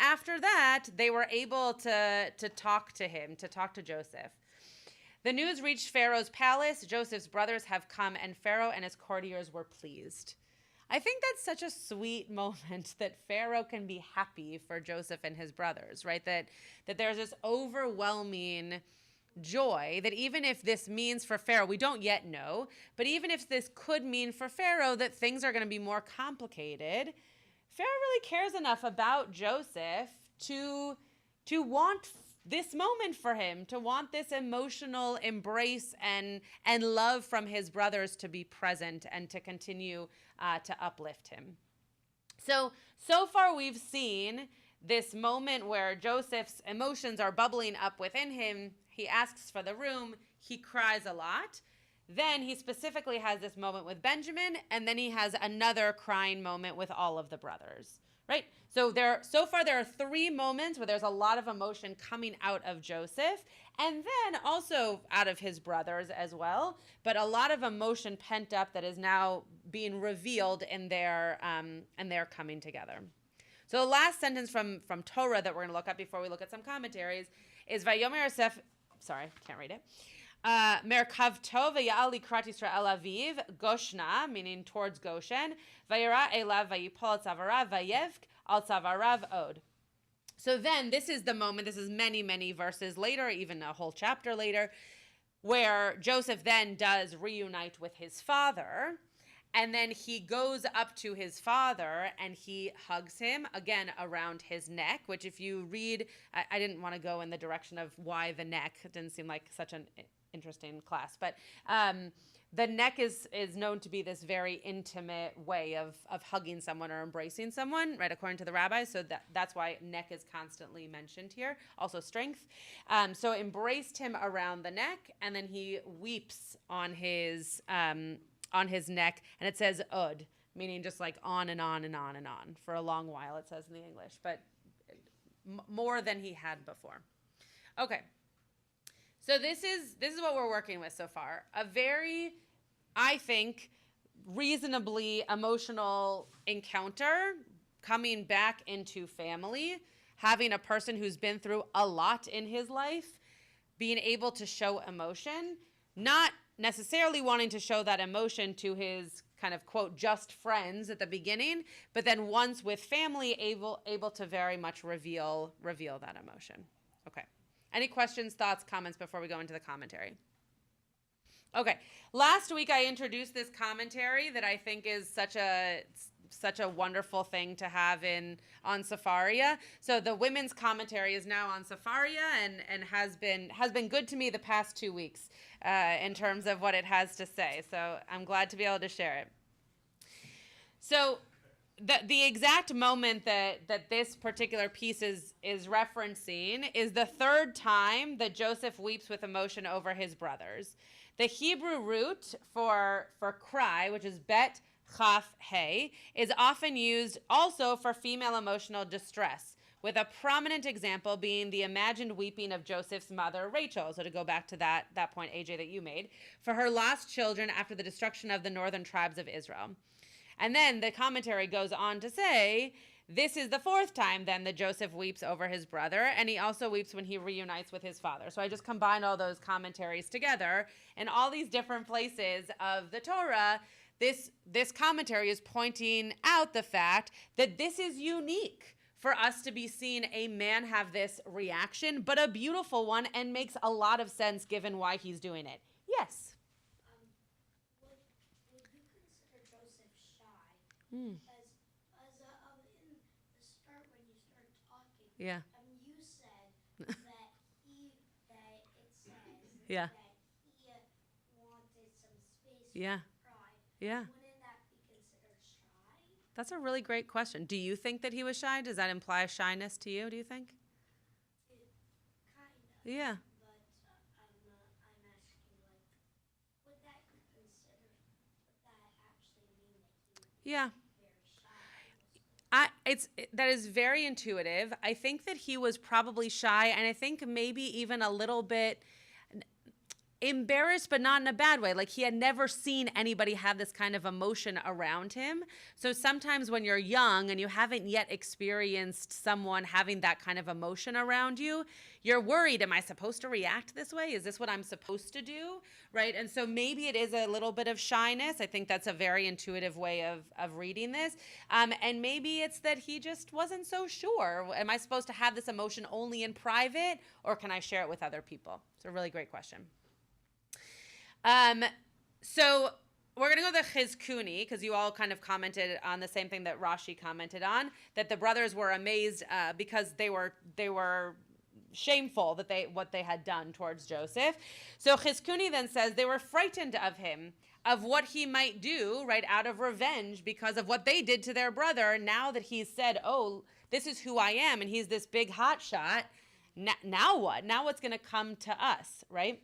after that, they were able to talk to him, to talk to Joseph. The news reached Pharaoh's palace. Joseph's brothers have come, and Pharaoh and his courtiers were pleased. I think that's such a sweet moment that Pharaoh can be happy for Joseph and his brothers, right? That there's this overwhelming joy that even if this means for Pharaoh, we don't yet know, but even if this could mean for Pharaoh that things are going to be more complicated, Pharaoh really cares enough about Joseph to want this moment for him, to want this emotional embrace and love from his brothers to be present and to continue to uplift him. So far we've seen this moment where Joseph's emotions are bubbling up within him. He asks for the room. He cries a lot. Then he specifically has this moment with Benjamin, and then he has another crying moment with all of the brothers, right? So far there are 3 moments where there's a lot of emotion coming out of Joseph, and then also out of his brothers as well, but a lot of emotion pent up that is now being revealed in their coming together. So the last sentence from Torah that we're going to look at before we look at some commentaries is Vayomer Yosef, sorry, can't read it. Merkavto v'ya'al likrat Yisrael aviv, Goshna, meaning towards Goshen, vayira elav vayipol tzavarav vayevk al tzavarav od. So then this is the moment, this is many, many verses later, even a whole chapter later, where Joseph then does reunite with his father, and then he goes up to his father and he hugs him, again, around his neck, which if you read, I didn't want to go in the direction of why the neck. It didn't seem like such an interesting class. But the neck is known to be this very intimate way of hugging someone or embracing someone, right, according to the rabbis. So that's why neck is constantly mentioned here. Also strength. So embraced him around the neck, and then he weeps on his neck, and it says od, meaning just like on and on and on and on for a long while, it says in the English, but more than he had before. Okay. So this is what we're working with so far. A very, I think, reasonably emotional encounter, coming back into family, having a person who's been through a lot in his life, being able to show emotion, not necessarily wanting to show that emotion to his kind of quote just friends at the beginning, but then once with family, able to very much reveal that emotion. Okay. Any questions, thoughts, comments before we go into the commentary? Okay. Last week I introduced this commentary that I think is such a wonderful thing to have on Sefaria. So the women's commentary is now on Sefaria and has been good to me the past 2 weeks in terms of what it has to say. So I'm glad to be able to share it. So the exact moment that this particular piece is referencing is the third time that Joseph weeps with emotion over his brothers. The Hebrew root for cry, which is bet chaf he, is often used also for female emotional distress, with a prominent example being the imagined weeping of Joseph's mother, Rachel. So to go back to that point, AJ, that you made, for her lost children after the destruction of the northern tribes of Israel. And then the commentary goes on to say, this is the fourth time then that Joseph weeps over his brother, and he also weeps when he reunites with his father. So I just combined all those commentaries together. In all these different places of the Torah, this commentary is pointing out the fact that this is unique for us to be seeing a man have this reaction, but a beautiful one, and makes a lot of sense given why he's doing it. Yes? Would you consider Joseph shy? Mm. As in the start when you start talking, Yeah. you said that it says Yeah. that he wanted some space Yeah. for pride. Yeah. Wouldn't that be considered shy? That's a really great question. Do you think that he was shy? Does that imply shyness to you, do you think? Kind of. Yeah. But I'm asking, would that actually mean that he Yeah. was very shy? That is very intuitive. I think that he was probably shy, and I think maybe even a little bit embarrassed, but not in a bad way. Like he had never seen anybody have this kind of emotion around him. So sometimes when you're young and you haven't yet experienced someone having that kind of emotion around you, you're worried, am I supposed to react this way? Is this what I'm supposed to do? Right? And so maybe it is a little bit of shyness. I think that's a very intuitive way of reading this. And maybe it's that he just wasn't so sure. Am I supposed to have this emotion only in private, or can I share it with other people? It's a really great question. So we're going to go to Chizkuni, because you all kind of commented on the same thing that Rashi commented on, that the brothers were amazed because they were shameful that what they had done towards Joseph. So Chizkuni then says they were frightened of him, of what he might do, right, out of revenge because of what they did to their brother. Now that he's said, oh, this is who I am, and he's this big hotshot, now what? Now what's going to come to us, right?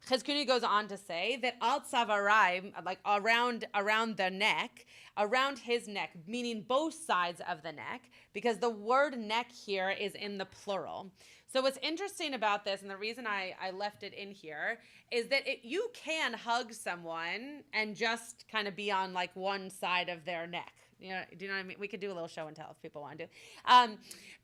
Chizkuni goes on to say that al tzavarai, like around the neck, around his neck, meaning both sides of the neck, because the word neck here is in the plural. So what's interesting about this, and the reason I left it in here, is that you can hug someone and just kind of be on like one side of their neck. You know, do you know what I mean? We could do a little show and tell if people want to.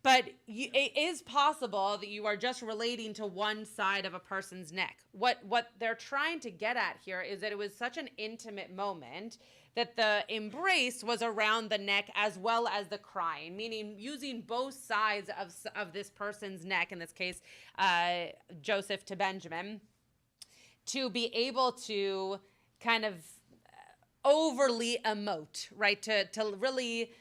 But it is possible that you are just relating to one side of a person's neck. What they're trying to get at here is that it was such an intimate moment that the embrace was around the neck as well as the crying, meaning using both sides of this person's neck, in this case, Joseph to Benjamin, to be able to kind of overly emote, right? To really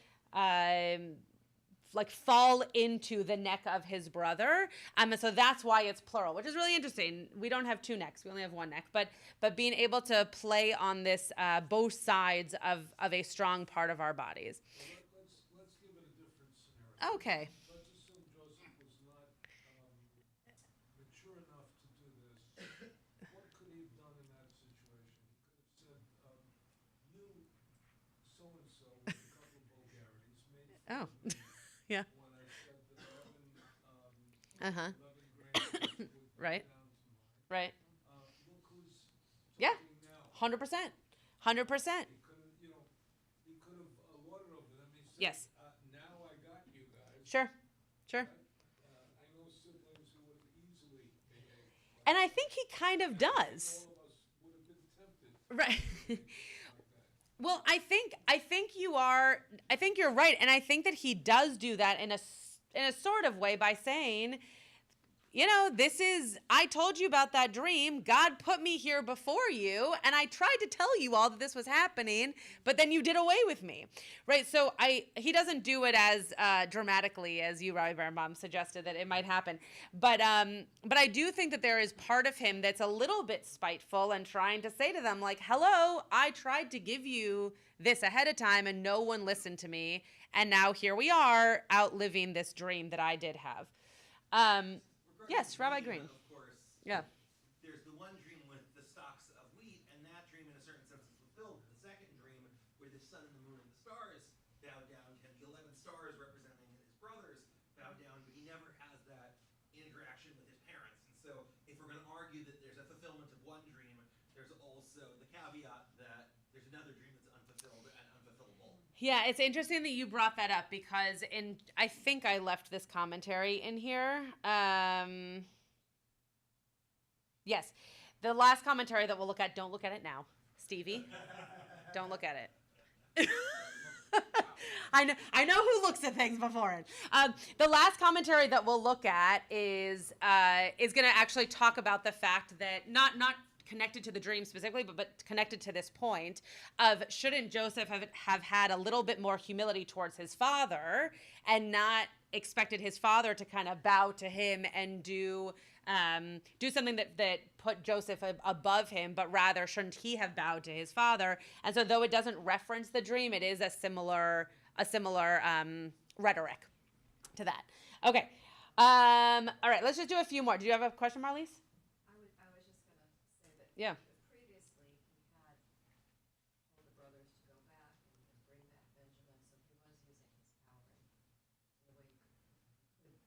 like fall into the neck of his brother. And so that's why it's plural, which is really interesting. We don't have two necks; we only have one neck. But being able to play on this both sides of a strong part of our bodies. Let's give it a different scenario. Okay. Let's assume Joseph was not mature enough to do this. What could he have done in that situation? He could have said, you, so-and-so, with a couple of vulgarities, made fun Oh. of me Yeah. when I said that 11 Uh-huh. grandkids would Right. bow down to mine. Right. Look who's Yeah. talking now. 100%. 100%. He could have, he could have lorded over them. He said, Yes. now I got you guys. Sure. Sure. I know siblings who would have easily behaved. And I think he kind of does. All of us would have been tempted Right. like that. Well, I think you're right, and I think that he does do that in a sort of way by saying, I told you about that dream. God put me here before you, and I tried to tell you all that this was happening, but then you did away with me, right? So he doesn't do it as dramatically as you, Rabbi Mom, suggested that it might happen, but I do think that there is part of him that's a little bit spiteful and trying to say to them, like, hello, I tried to give you this ahead of time, and no one listened to me, and now here we are outliving this dream that I did have. Yes, Rabbi Green. Of course. Yeah. There's the one dream with the stalks of wheat, and that dream, in a certain sense, is fulfilled. The second dream, where the sun and the moon and the stars bow down to him, the 11 stars representing his brothers bow down, but he never has that interaction with his parents. And so, if we're going to argue that there's a fulfillment of one dream, there's also the caveat that there's another dream that's unfulfilled and unfulfillable. Yeah, it's interesting that you brought that up because I think I left this commentary in here. Yes, the last commentary that we'll look at, don't look at it now, Stevie. Don't look at it. I know who looks at things beforehand. The last commentary that we'll look at is going to actually talk about the fact that not connected to the dream specifically, but connected to this point of shouldn't Joseph have had a little bit more humility towards his father and not expected his father to kind of bow to him and do something that put Joseph above him, but rather shouldn't he have bowed to his father? And so though it doesn't reference the dream, it is a similar rhetoric to that. Okay. All right, let's just do a few more. Do you have a question, Marlise? I was just going to say that Yeah. previously he had told the brothers to go back and bring back Benjamin, so he was using his power in a way you could think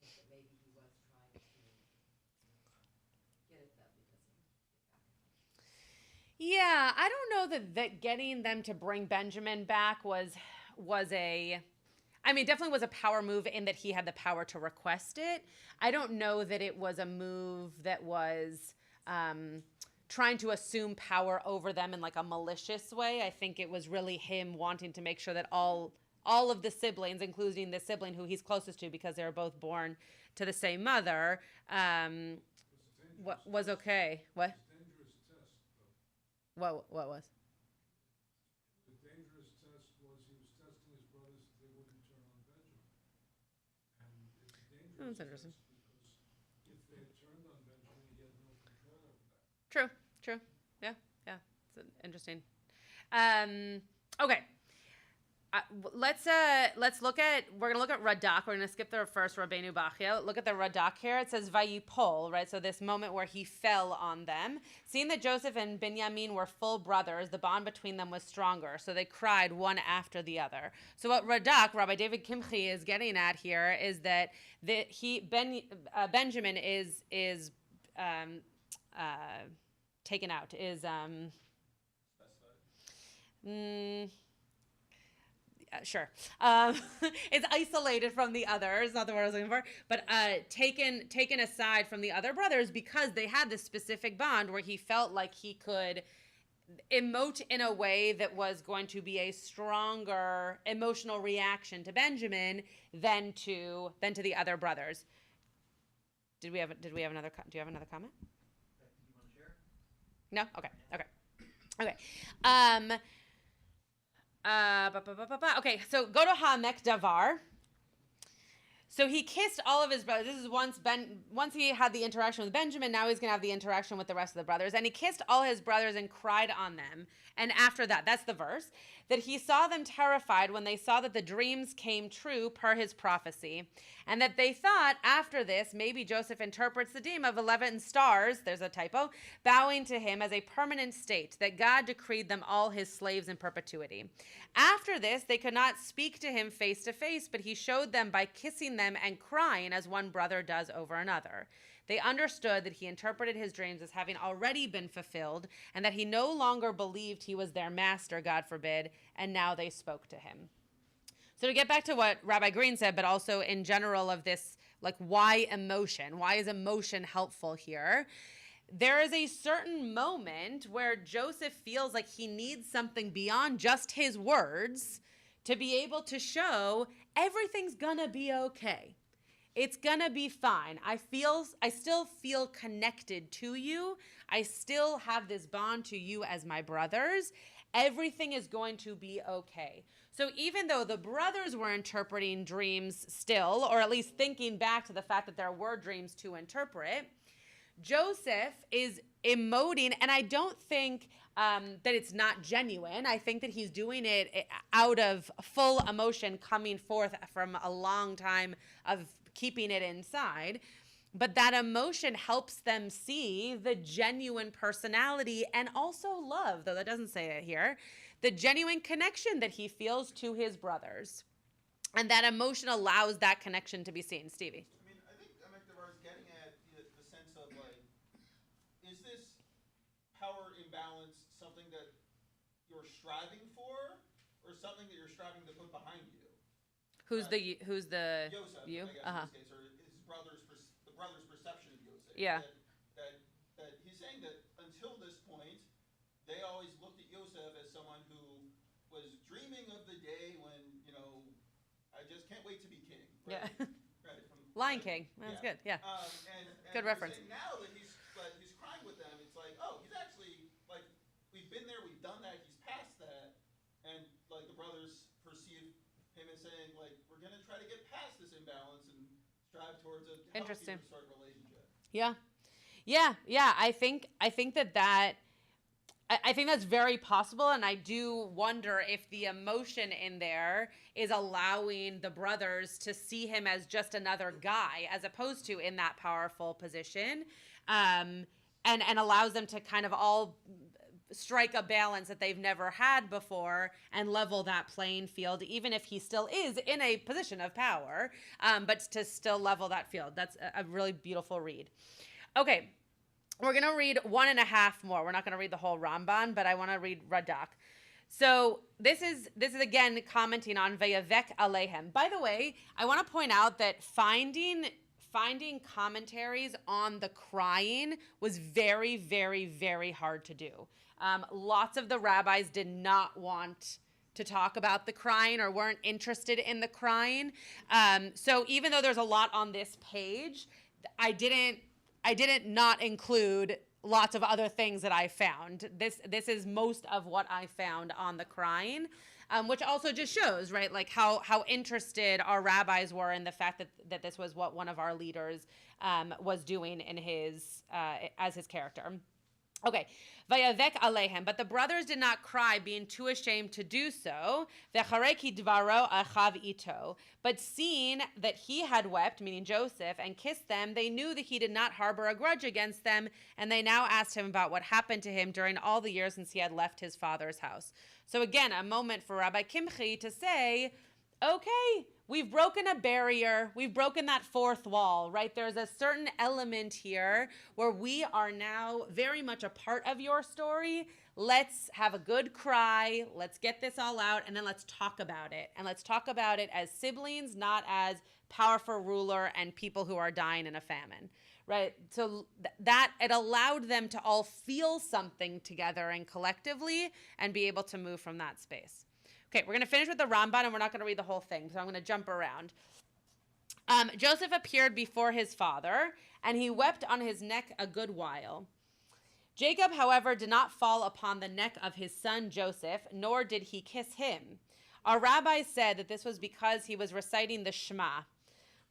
that maybe he was trying to get at them because he was back. Yeah, I don't know that getting them to bring Benjamin back was definitely was a power move in that he had the power to request it. I don't know that it was a move that was trying to assume power over them in like a malicious way. I think it was really him wanting to make sure that all of the siblings, including the sibling who he's closest to because they were both born to the same mother, was okay. What? Dangerous test, though. What was? The dangerous test was he was testing his brothers if they wouldn't turn on Benjamin. And it's a dangerous That's interesting. test because if they had turned on Benjamin, he had no control over that. True. Yeah. It's interesting. Okay. Let's look at. We're gonna look at Radak. We're gonna skip the first Rabbeinu Bachia. Look at the Radak here. It says Vayipol, right? So this moment where he fell on them. Seeing that Joseph and Binyamin were full brothers, the bond between them was stronger. So they cried one after the other. So what Radak, Rabbi David Kimchi, is getting at here is that Benjamin is taken out. Sure. It's isolated from the others, not the word I was looking for, but taken aside from the other brothers because they had this specific bond where he felt like he could emote in a way that was going to be a stronger emotional reaction to Benjamin than to the other brothers. Do you have another comment? Do you want to share? No? Okay. Okay, so go to Hamek Davar. So he kissed all of his brothers. This is once he had the interaction with Benjamin, now he's going to have the interaction with the rest of the brothers. And he kissed all his brothers and cried on them. And after that, that's the verse, that he saw them terrified when they saw that the dreams came true per his prophecy. And that they thought after this, maybe Joseph interprets the dream of 11 stars, there's a typo, bowing to him as a permanent state, that God decreed them all his slaves in perpetuity. After this, they could not speak to him face to face, but he showed them by kissing them and crying as one brother does over another. They understood that he interpreted his dreams as having already been fulfilled, and that he no longer believed he was their master, God forbid, and now they spoke to him. So to get back to what Rabbi Green said, but also in general of this, like, why emotion? Why is emotion helpful here? There is a certain moment where Joseph feels like he needs something beyond just his words to be able to show everything's gonna be okay. It's gonna be fine. I still feel connected to you. I still have this bond to you as my brothers. Everything is going to be okay. So even though the brothers were interpreting dreams still, or at least thinking back to the fact that there were dreams to interpret, Joseph is emoting, and I don't think that it's not genuine. I think that he's doing it out of full emotion coming forth from a long time of keeping it inside. But that emotion helps them see the genuine personality and also love, though that doesn't say it here, the genuine connection that he feels to his brothers. And that emotion allows that connection to be seen. Stevie. I mean, I think Amekdavar is getting at the sense of, like, is this power imbalance something that you're striving for, or something that you're striving to put behind you? Who's the Yosef, you? I guess, in this case, or his the brother's perception of Yosef. Yeah. That he's saying that until this point, they always looked at Yosef as someone who was dreaming of the day when, I just can't wait to be king. Right? Yeah. Right. Lion King. That's good. Yeah. And Good reference. now that he's crying with them, it's like, oh, he's actually, like, we've been there, we've done that, he's past that, and, like, the brothers perceive him as saying, like, we're going to try to get past this imbalance and strive towards a healthier sort of relationship. Yeah. I think that's very possible, and I do wonder if the emotion in there is allowing the brothers to see him as just another guy, as opposed to in that powerful position, and allows them to kind of all strike a balance that they've never had before and level that playing field, even if he still is in a position of power, but to still level that field. That's a really beautiful read. Okay, we're going to read 1.5 more. We're not going to read the whole Ramban, but I want to read Radak. So this is again commenting on Vayavek Alehem. By the way, I want to point out that finding commentaries on the crying was very, very, very hard to do. Lots of the rabbis did not want to talk about the crying or weren't interested in the crying. So even though there's a lot on this page, I didn't not include lots of other things that I found. This is most of what I found on the crying, which also just shows, right, like how interested our rabbis were in the fact that this was what one of our leaders was doing in his as his character. Okay, Vayavek Alehem, but the brothers did not cry, being too ashamed to do so. V'chareki dvaro achav ito. But seeing that he had wept, meaning Joseph, and kissed them, they knew that he did not harbor a grudge against them, and they now asked him about what happened to him during all the years since he had left his father's house. So again, a moment for Rabbi Kimchi to say, okay, we've broken a barrier. We've broken that fourth wall, right? There's a certain element here where we are now very much a part of your story. Let's have a good cry. Let's get this all out, and then let's talk about it. And let's talk about it as siblings, not as powerful ruler and people who are dying in a famine, right? So that it allowed them to all feel something together and collectively and be able to move from that space. Okay, we're going to finish with the Ramban, and we're not going to read the whole thing, so I'm going to jump around. Joseph appeared before his father, and he wept on his neck a good while. Jacob, however, did not fall upon the neck of his son Joseph, nor did he kiss him. Our rabbis said that this was because he was reciting the Shema.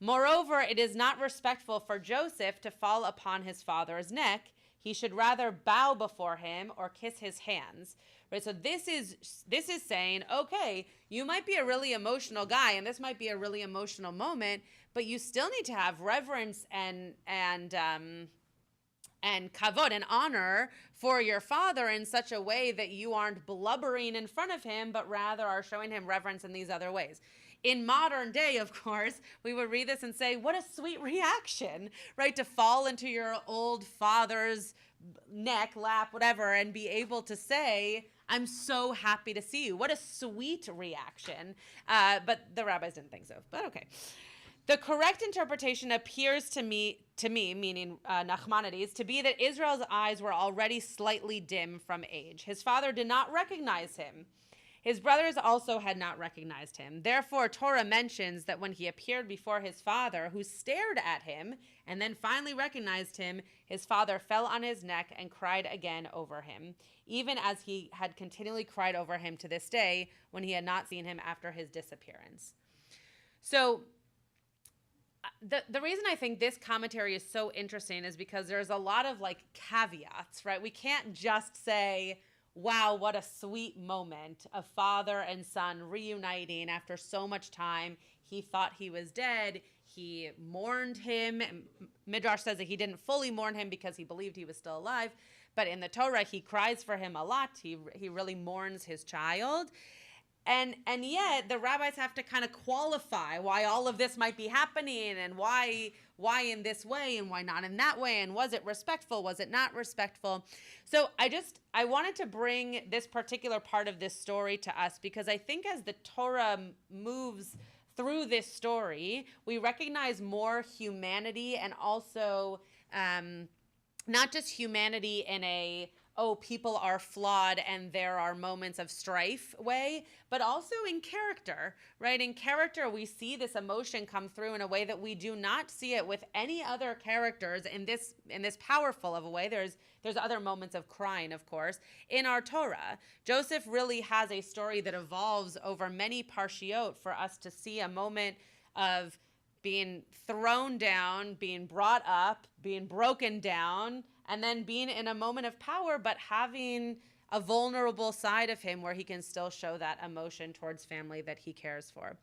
Moreover, it is not respectful for Joseph to fall upon his father's neck. He should rather bow before him or kiss his hands. Right? So this is saying, okay, you might be a really emotional guy, and this might be a really emotional moment, but you still need to have reverence and kavod and honor for your father in such a way that you aren't blubbering in front of him, but rather are showing him reverence in these other ways. In modern day, of course, we would read this and say, what a sweet reaction, right? To fall into your old father's neck, lap, whatever, and be able to say, I'm so happy to see you. What a sweet reaction. But the rabbis didn't think so, but okay. The correct interpretation appears to me, meaning Nachmanides, to be that Israel's eyes were already slightly dim from age. His father did not recognize him. His brothers also had not recognized him. Therefore, Torah mentions that when he appeared before his father, who stared at him and then finally recognized him, his father fell on his neck and cried again over him, even as he had continually cried over him to this day when he had not seen him after his disappearance. So the reason I think this commentary is so interesting is because there's a lot of like caveats, right? We can't just say, wow, what a sweet moment, a father and son reuniting after so much time. He thought he was dead. He mourned him. Midrash says that he didn't fully mourn him because he believed he was still alive. But in the Torah, he cries for him a lot. He really mourns his child. And yet the rabbis have to kind of qualify why all of this might be happening and why in this way and why not in that way, and was it respectful, was it not respectful? So I wanted to bring this particular part of this story to us because I think as the Torah moves through this story, we recognize more humanity and also not just humanity in a people are flawed and there are moments of strife way, but also in character, right? In character, we see this emotion come through in a way that we do not see it with any other characters in this powerful of a way. There's other moments of crying, of course, in our Torah. Joseph really has a story that evolves over many parshiot for us to see a moment of being thrown down, being brought up, being broken down, and then being in a moment of power, but having a vulnerable side of him where he can still show that emotion towards family that he cares for.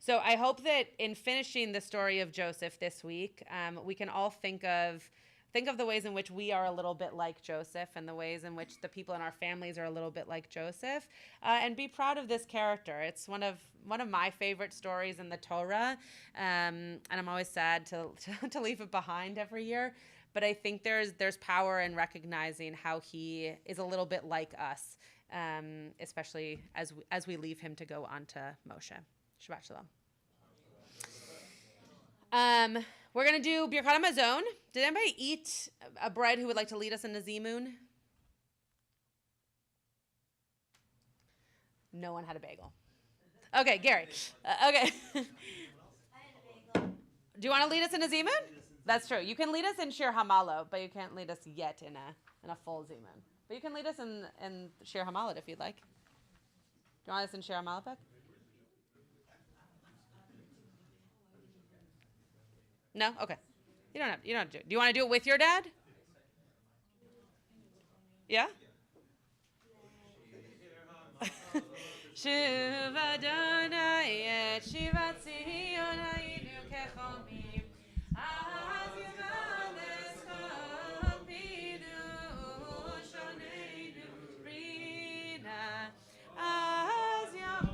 So I hope that in finishing the story of Joseph this week, we can all think of the ways in which we are a little bit like Joseph and the ways in which the people in our families are a little bit like Joseph, and be proud of this character. It's one of my favorite stories in the Torah, and I'm always sad to leave it behind every year. But I think there's power in recognizing how he is a little bit like us, especially as we leave him to go on to Moshe. Shabbat Shalom. We're going to do Birkat Hamazon. Did anybody eat a bread who would like to lead us in the Zimun? No one had a bagel. Okay, Gary. Okay. Do you want to lead us in a Zimun? That's true. You can lead us in Shir Hamalo, but you can't lead us yet in a full Zimun. But you can lead us in Shir Hamalot if you'd like. Do you want us in Shir Hamalot, Beck? No? Okay. You don't have to do it. Do you want to do it with your dad? Yeah? Shuv Adonai et Shivat Zion hayinu kechomim. Az yivanes chopinu shoneinu rina. Az yom.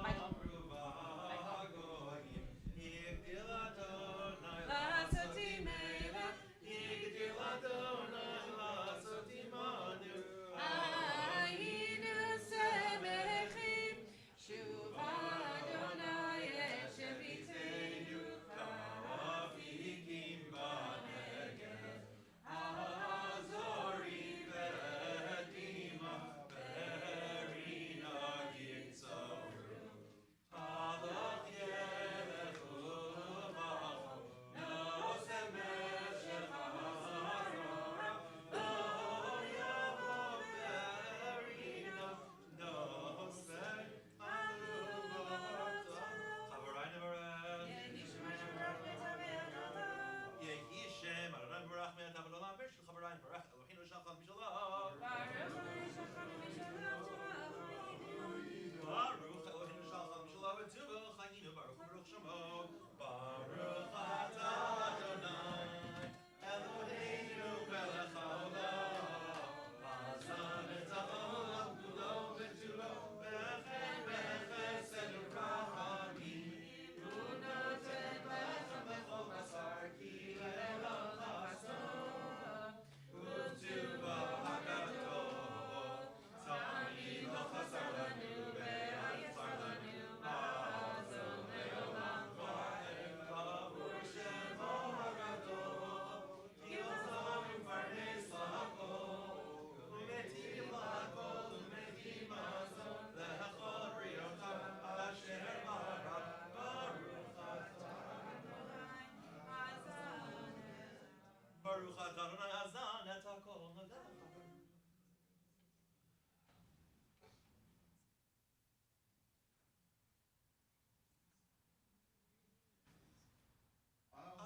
Baruch atah Adonai Hazan et hakol nodach.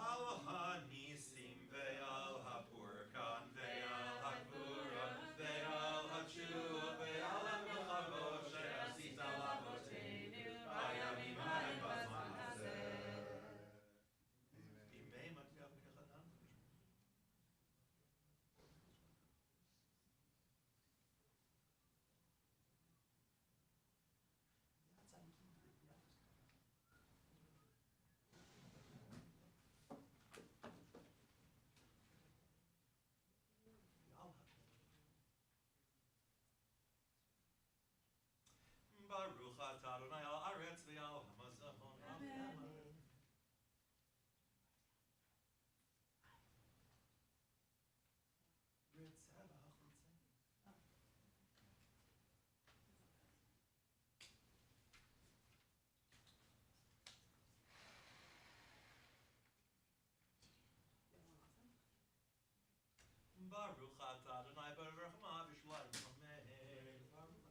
Al hanisim ve'al hapurkan ve'al hakvuron ve'al hatshuva ve'al hamilchavot she'asita lavoteinu bayamim ha'em b'zman hazeh. Imei Mattiach ben Yochanan. Baruch atah Adonai al aretz ve'al hamazon. Amen. Baruch atah Adonai b'rachamav v'shalayim. Amen. Baruch.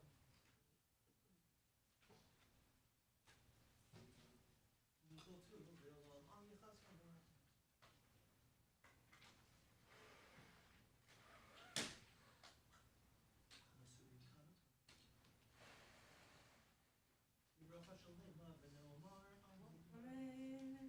Michotu v'olam al yichasana. Masurim kanot. Yivrocha shalema v'neomar amen. Amen.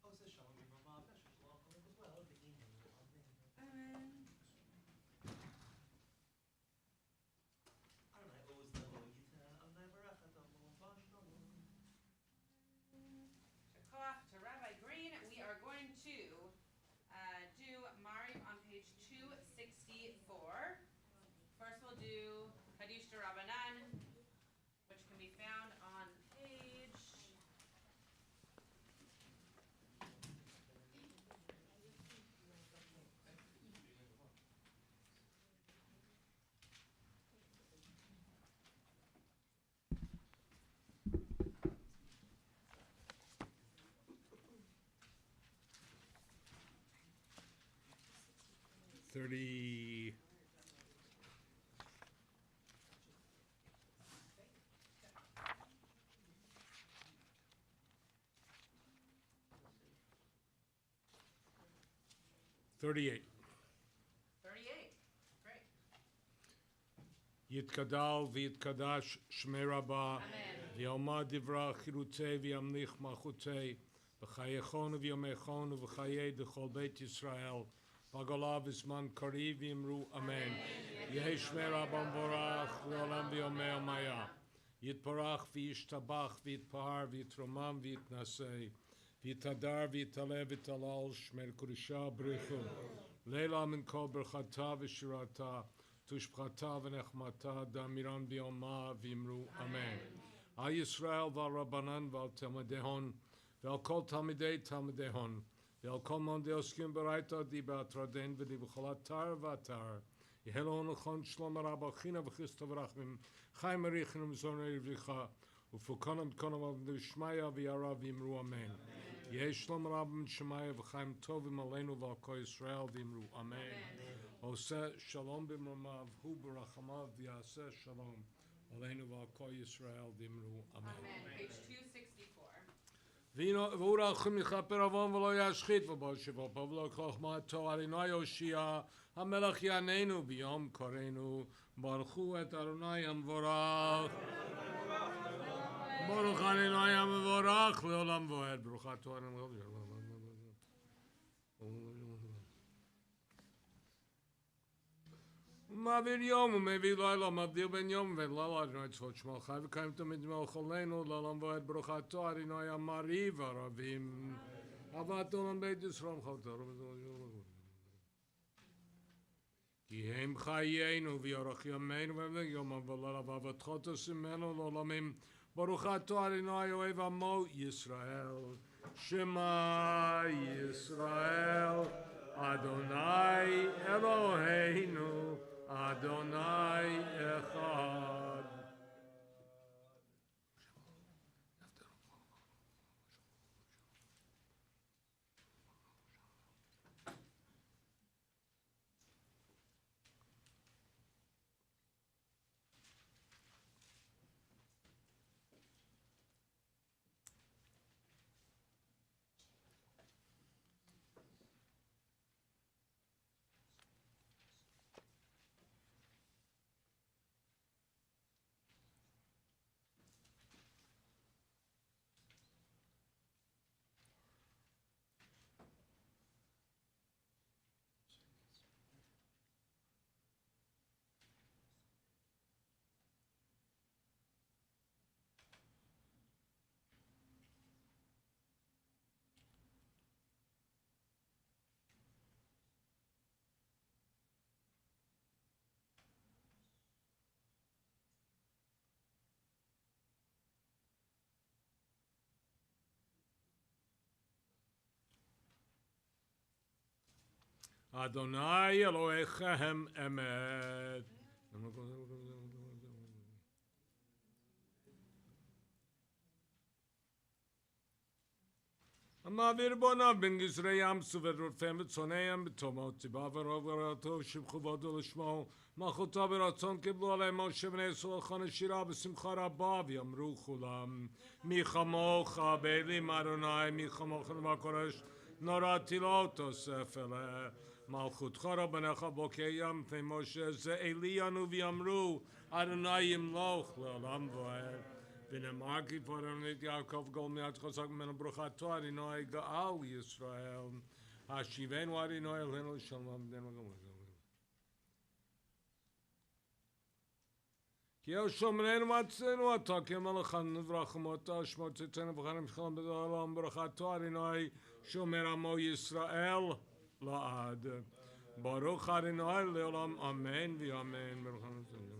Ose shalom yivrocha v'esher shalom amen as well. V'inu amen. Amen. Adonai oz levo yiteh, Adonai barach et amo v'shalom. Koach to Rabbi Green. We are going to do Mariv on page 264. First we'll do Kaddish to Rabbanan, which can be found on page 30. 38. 38. Great. יתגדל ויתקדש שמי רבה, ויאמר דברה חירותי וימליך מלכותי, וחייכון ויומכון ובחיי דכל בית ישראל, בגולה בזמן קריב ויאמרו אמן. יהי שמי רבה מבורך לעולם ויאמר מיה. יתברך וישתבח ויתפאר ויתרומם ויתנשא, ויתהדר ויתעלה ויתהלל שמי קדושה בריחו. לילה מן כל ברכתה ושירתה, תושבחתה ונחמתה, דמירן ביומה ויאמרו אמן. על ישראל ועל רבנן ועל תלמידיהן, ועל כל תלמידי תלמידיהן, ועל כל מונדי עוסקים ברייתא דיבת דין ודי בכל אתר ואתר, יהי לנו נכון שלום רב אחינו וכריסטו ורחמים, חיים אריכנו ומזונו לבריחה, ופוקנו בתקונו ובשמיא וירא ויאמרו אמן. יהי שלום רב משמיא וחיים טובים עלינו ועל כל ישראל ויאמרו אמן. עושה שלום במרומיו, הוא ברחמיו ויעשה שלום עלינו ועל כל ישראל ויאמרו אמן. Amen. Page 264. והוא רחם יכפר עוון ולא ישחית ובו שבו פה ולא חוכמתו אדוני יושיע המלך יעננו ביום קורנו ברכו את אדוני המבורך ברוך אדוני המבורך לעולם ועד ברוכתו מעביר יום ומביא לילה, מבדיל בין יום ובין לילה, אדוני צבאות שמו חי וקיים תמיד מלך עלינו, לעולם ועד ברוכתו, אדוני המריב ערבים, אהבת עולם בית ישראל חלתו. כי הם חיינו ויארך ימינו ויום ולילה ואהבתך תשימנו לעולמים, ברוכתו, אדוני אוהב עמו ישראל, שמע ישראל, אדוני אלוהינו, Adonai Echad. Adonai Elohechem Emet. המעביר בוניו בין גזרי ים סוף ורודפיהם וצונאיהם בתומות ציבה ורובו שבחו ועודו לשמו מלכותו ברצון קיבלו עליהם משה בני ישראל השירה בשמחה רבה ויאמרו כולם מי כמוך באלים אדוני מי כמוך נאמר קודש נוראתי לו תוסף אלה מלכותך רבנך בוקר ים פני משה זה אלינו ויאמרו אדוני ימלוך לעולם ועד ונאמר כי פרענו את יעקב גול מיד חזק ממנו ברוכתו אדוני גאל ישראל השיבנו אדוני אלינו לשלום עבדנו גם כי שומרנו ועצנו אתה כמלכנו ורחמותו שמותתנו וחיים שלום בדעולם ברכתו אדוני שומר עמו ישראל לעד ברוך אדוני לעולם אמן ואמן ברוך אדוני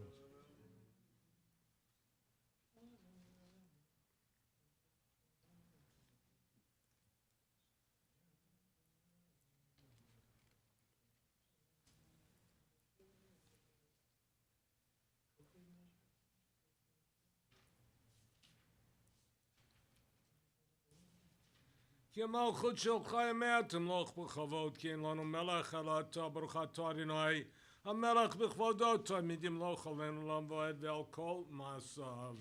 כי המלכות שלך ימיה תמלוך בכבוד, כי אין לנו מלך אלא אתה, ברוך אתה אדוני, המלך בכבודו תמיד ימלוך עלינו לעולם ועד ועל כל מעשיו.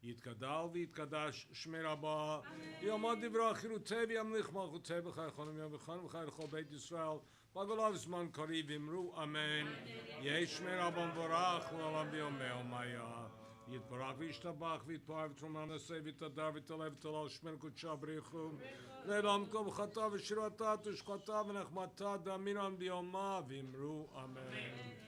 יתגדל ויתקדש שמי רבה, יעמוד דברי חירותי וימליך מלכותי בחיי חיים יום וחיים ובחיי לכל בית ישראל, בגולה וזמן קריב אמרו אמן. יהי שמי רבה מבורך לעולם ביומי ומיה. יתברך וישתבח ויתפאר ותרומה נשא ויתהדר ויתעלה ותהלל שמנו קודשה בריחו לעולם כל בחטא ושירתה תשחטה ונחמתה דאמינן ביומה ואמרו אמן.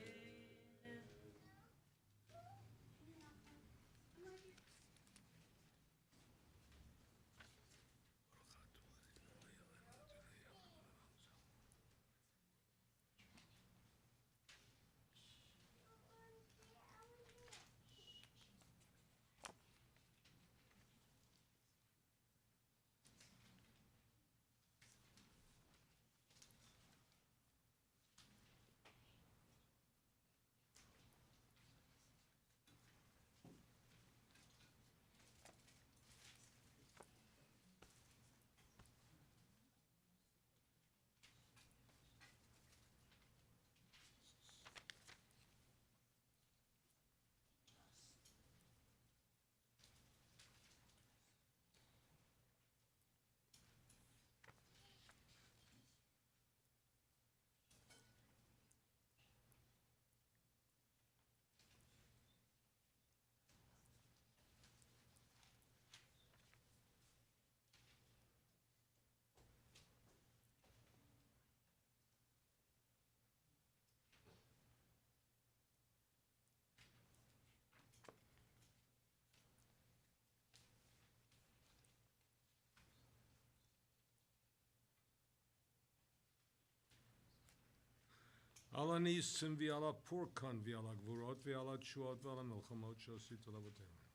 על הניסים ועל הפורקן ועל הגבורות ועל התשועות ועל המלחמות שעשית לאבותינו.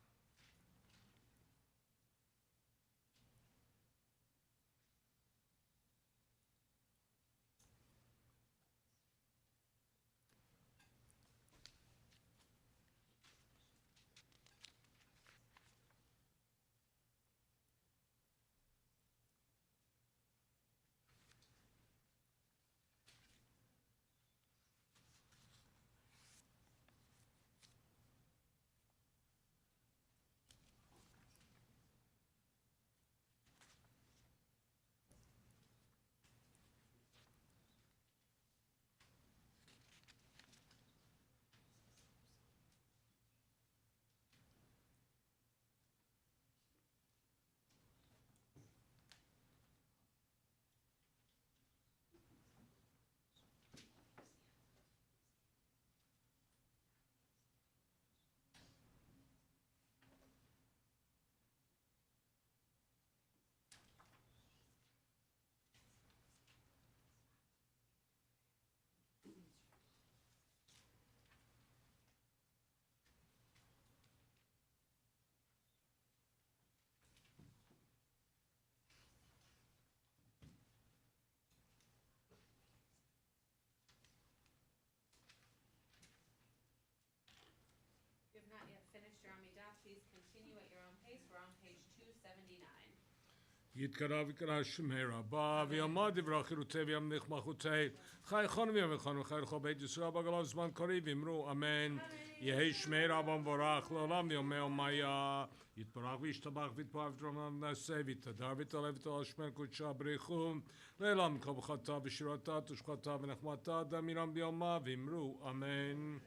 יתקרא ויקרא שמי רבה, ויעמוד דברה חירותי וימליך מלכותי, חי חון וימלכון וחי לכל בית ישראל בגלות זמן קריב, אמרו אמן. יהי שמי רבה מבורך לעולם ויאמר ומיה, יתברך וישתבח ויתפאר ותרומם ונעשה ויתהדר ויתעלה ותעלה שמי קודשה בריחו, לעולם כל בחרתה ושירתה תושבחתה ונחמתה דמירם ביומה, ואמרו אמן.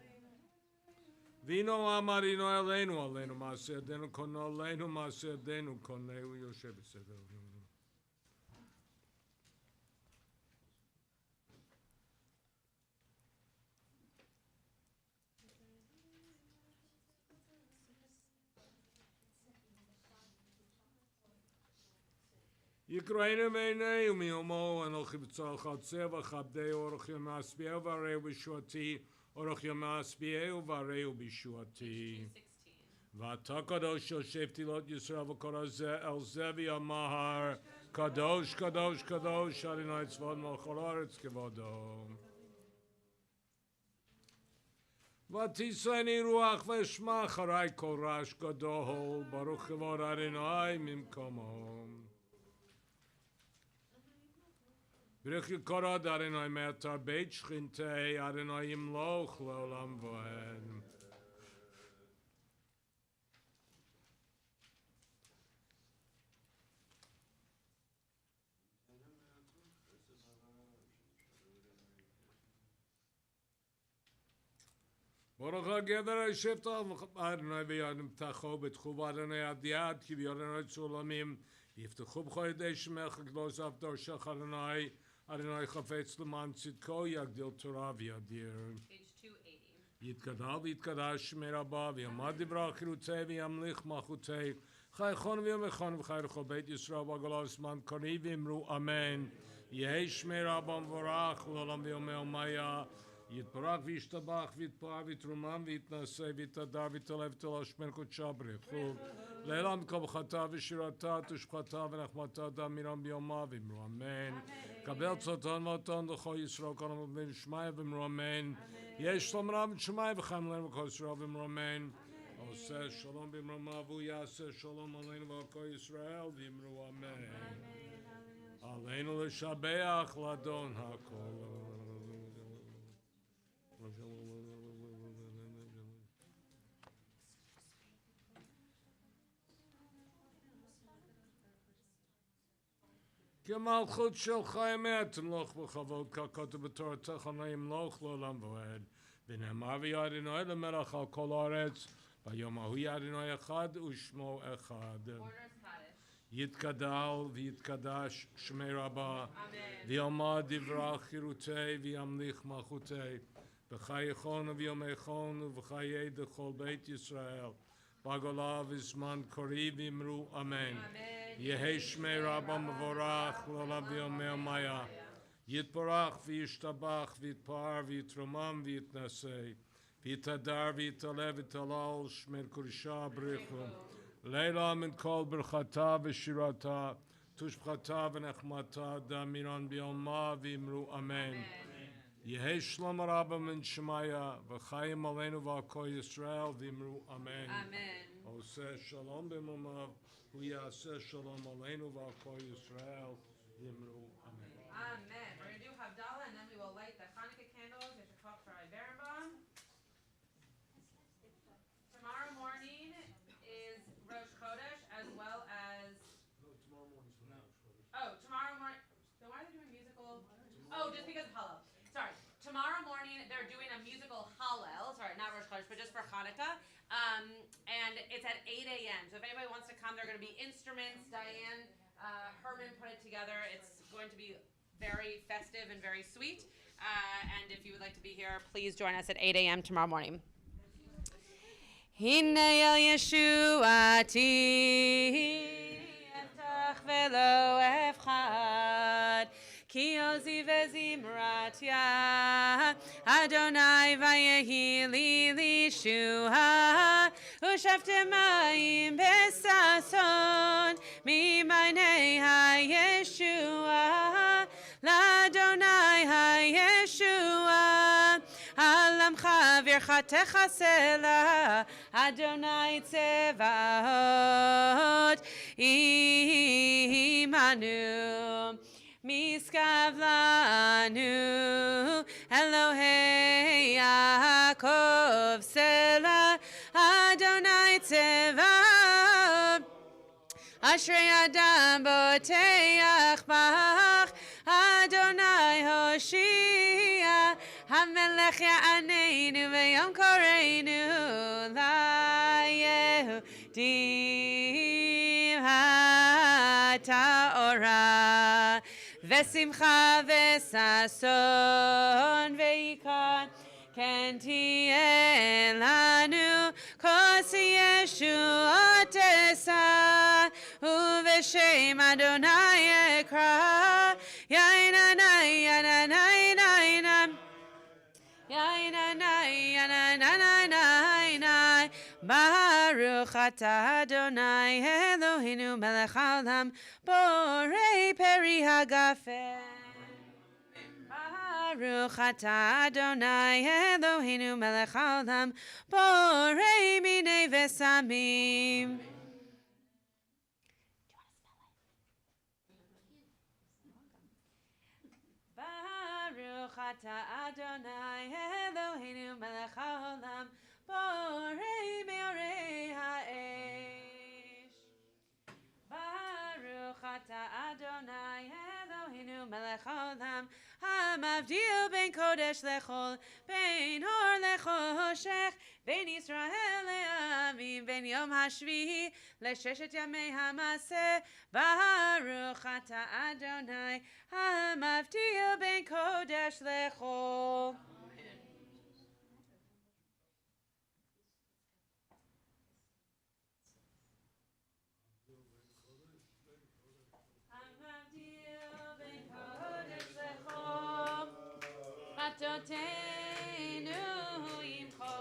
וינו אמרינו עלינו מעשה ידינו קונה עלינו מעשה ידינו קונה. הוא יושב בסדר. יקראנו מעיני ומיומו אנוכי בצער חצר וכבדי אורך ימי השביעהו והריהו בישועתי אורך ימי השביעהו והריהו בישועתי. ואתה קדוש יושב תהילות ישראל וקורא זה אל זה ויאמר קדוש קדוש קדוש אדוני צבאות מלך הארץ כבודו. ותישאני רוח ואשמע אחרי כל רעש גדול ברוך כבוד אדוני ממקומו. ברך יקרא אדוני מאתר בית שכינתי אדוני ימלוך לעולם ועד. ברוך הגבר היושב טוב אדוני וימתחו בתחוב אדוני עד יד כי בידנו צולמים יפתחו בכל ידי שמך גלוז אף דורשך אדוני אדוני חפץ למען צדקו יגדיל תורה וידיר. יתגדל ויתקדש שמי רבה ויעמד דברה חירותי וימליך מלכותי חי חון וימלכון וחי לכל בית ישראל בגלות זמן קריב ואמרו אמן. יהי שמי רבה מבורך לעולם ויאמר ומיה. יתברך וישתבח ויתפאר ויתרומם ויתנשא ויתהדר ויתעלה ותעלה שמי קודשה בריחו, לעולם כל בחרתה ושירתה תושבחתה ונחמתה דמירם ביומה, ואמרו אמן. קבל צאתן ואתן לכל ישראל כל המאמין שמיה ואמרו אמן. יש שלום רב ושמיה וחיים עלינו וכל ישראל ואמרו אמן. עושה שלום במרומה והוא יעשה שלום עלינו ועל כל ישראל ואמרו אמן. עלינו לשבח לאדון הכל. כמלכות שלך אמת תמלוך בכבוד ככתוב בתורתך אני אמלוך לעולם ועד. ונאמר ויהיה אדוני למלך על כל הארץ ביום ההוא יהיה אדוני אחד ושמו אחד. יתגדל ויתקדש שמי רבה ויאמר דברה חירותי וימליך מלכותי בחייכון וביומייכון ובחיי דכל בית ישראל בגולה וזמן קריב אמרו אמן. יהי שמי רבה מבורך לעולם ויאמר מיה. יתברך וישתבח ויתפאר ויתרומם ויתנשא ויתהדר ויתעלה ותהלל שמי קודשה בריחו, לילה מן כל ברכתה ושירתה תושבחתה ונחמתה דמירן ביומה ואמרו אמן. יהי שלום רבה מן שמיה וחיים עלינו ועל כל ישראל ואמרו אמן. עושה שלום במרומיו הוא יעשה שלום עלינו ועל כל ישראל ואמרו אמן. Amen. We're going to do Havdalah and then we will light the Hanukkah candles. You have to cook for Iberenbaum. Tomorrow morning is Rosh Chodesh as well as... No, tomorrow morning's for Rosh Chodesh. Oh, tomorrow morning... Then why are they doing musical... Oh, just because of Hallel. Sorry. Tomorrow morning they're doing a musical Hallel. Sorry, not Rosh Chodesh, but just for Hanukkah. And it's at 8 a.m. So if anybody wants to come, there are going to be instruments. Diane Herman put it together. It's going to be very festive and very sweet. And if you would like to be here, please join us at 8 a.m. tomorrow morning. Hine el Yeshuati eftach velo efchad ki ozi vezimratya Adonai vayehi li lishua ushaftem mayim besason mimanei ha-Yeshua l'Adonai ha-Yeshua Alamcha virchatecha sela Adonai tzevaot imanu. Miskav lanu Elohei Yaakov Selah Adonai Tzevaot Ashrei Adam Boteach Bach Adonai Hoshia Hamelech Ya'aneinu V'yom Koreinu LaYehudim HaTorah V'simcha v'sason v'yikon Ken tiyeh lanu kosi Yeshuotesa Uv'shem Adonai ekra Yainanai yananai nainam Yainanai yananai nainai Baruch atah Adonai Eloheinu melech haolam Borei peri hagafen Baruch atah Adonai Eloheinu melech haolam Borei minei v'samim Baruch atah Adonai Eloheinu melech haolam Borei meorei ha'esh Baruch atah Adonai Eloheinu melech haolam Hamavdil ben kodesh lechol ben or lechoshech ben Yisrael le'amim ben yom hashvihi le'sheshet yamei hamaseh Baruch atah Adonai Hamavdil ben kodesh lechol Matotenu imcho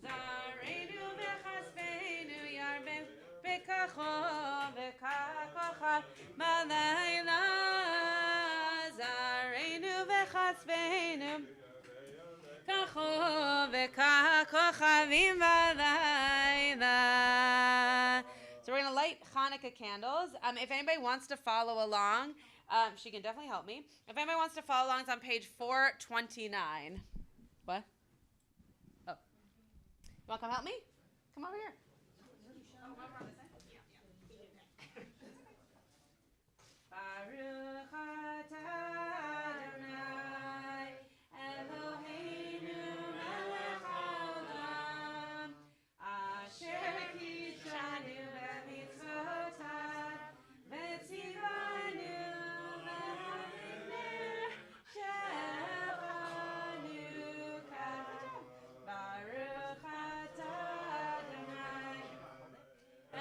Zareinu v'chaspeinu yarbe Bekacho v'kakocha Balayla Zareinu v'chaspeinu Kacho v'kakocha Vim balayla. So we're going to light Hanukkah candles. If anybody wants to follow along, she can definitely help me. If anybody wants to follow along, it's on page 429. What? Oh. You want to come help me? Come over here. Baruch atah Adonai Eloheinu melech haolam asher kidshanu b'mitzvotav v'tzivanu b'haner shel Chanukah. Baruch atah Adonai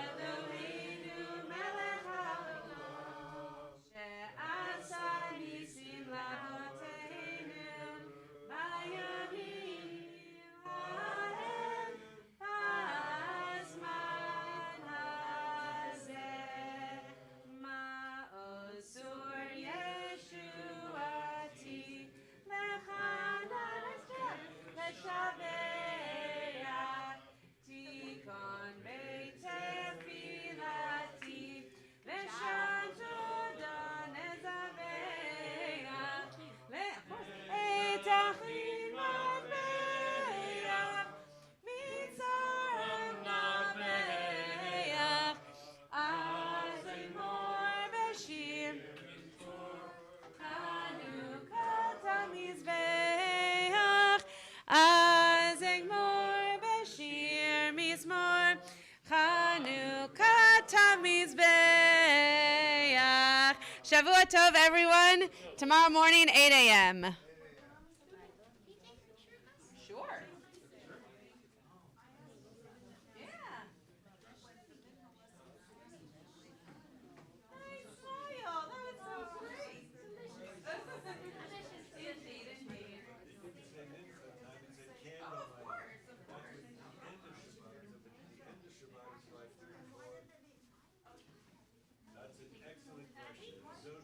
Eloheinu melech haolam she'asa nisim lavoteinu bayamim ha'em ha'azman hazeh ma'osur Yeshuati lechanan leshabeach tikon beit tefilati v'shan todah nezaveach et achim nadbeach mitzaram nabeach az emor b'shir Chanukah tamizbeach az emor b'shir mizmor Chanukah tamizbeach. Shavua tov, everyone. Tomorrow morning, 8 a.m. Sure. Yeah. Nice smile. That was so great. Indeed, indeed. Oh, of course, of course. That's an excellent question.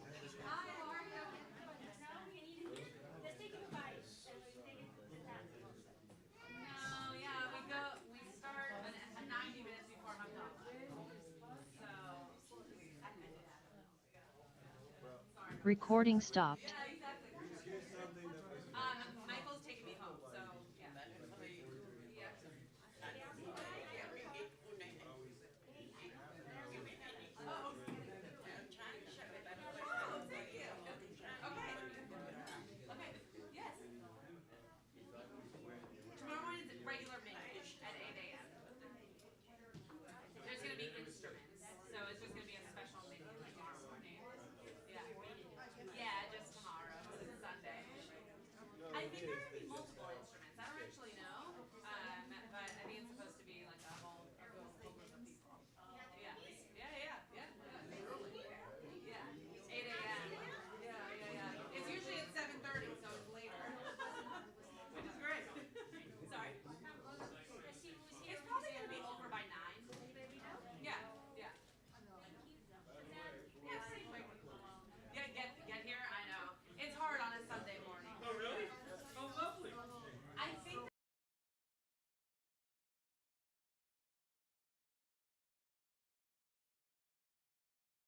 Hi, how are you? No, yeah, we start 90 minutes before Havdalah. Recording stopped.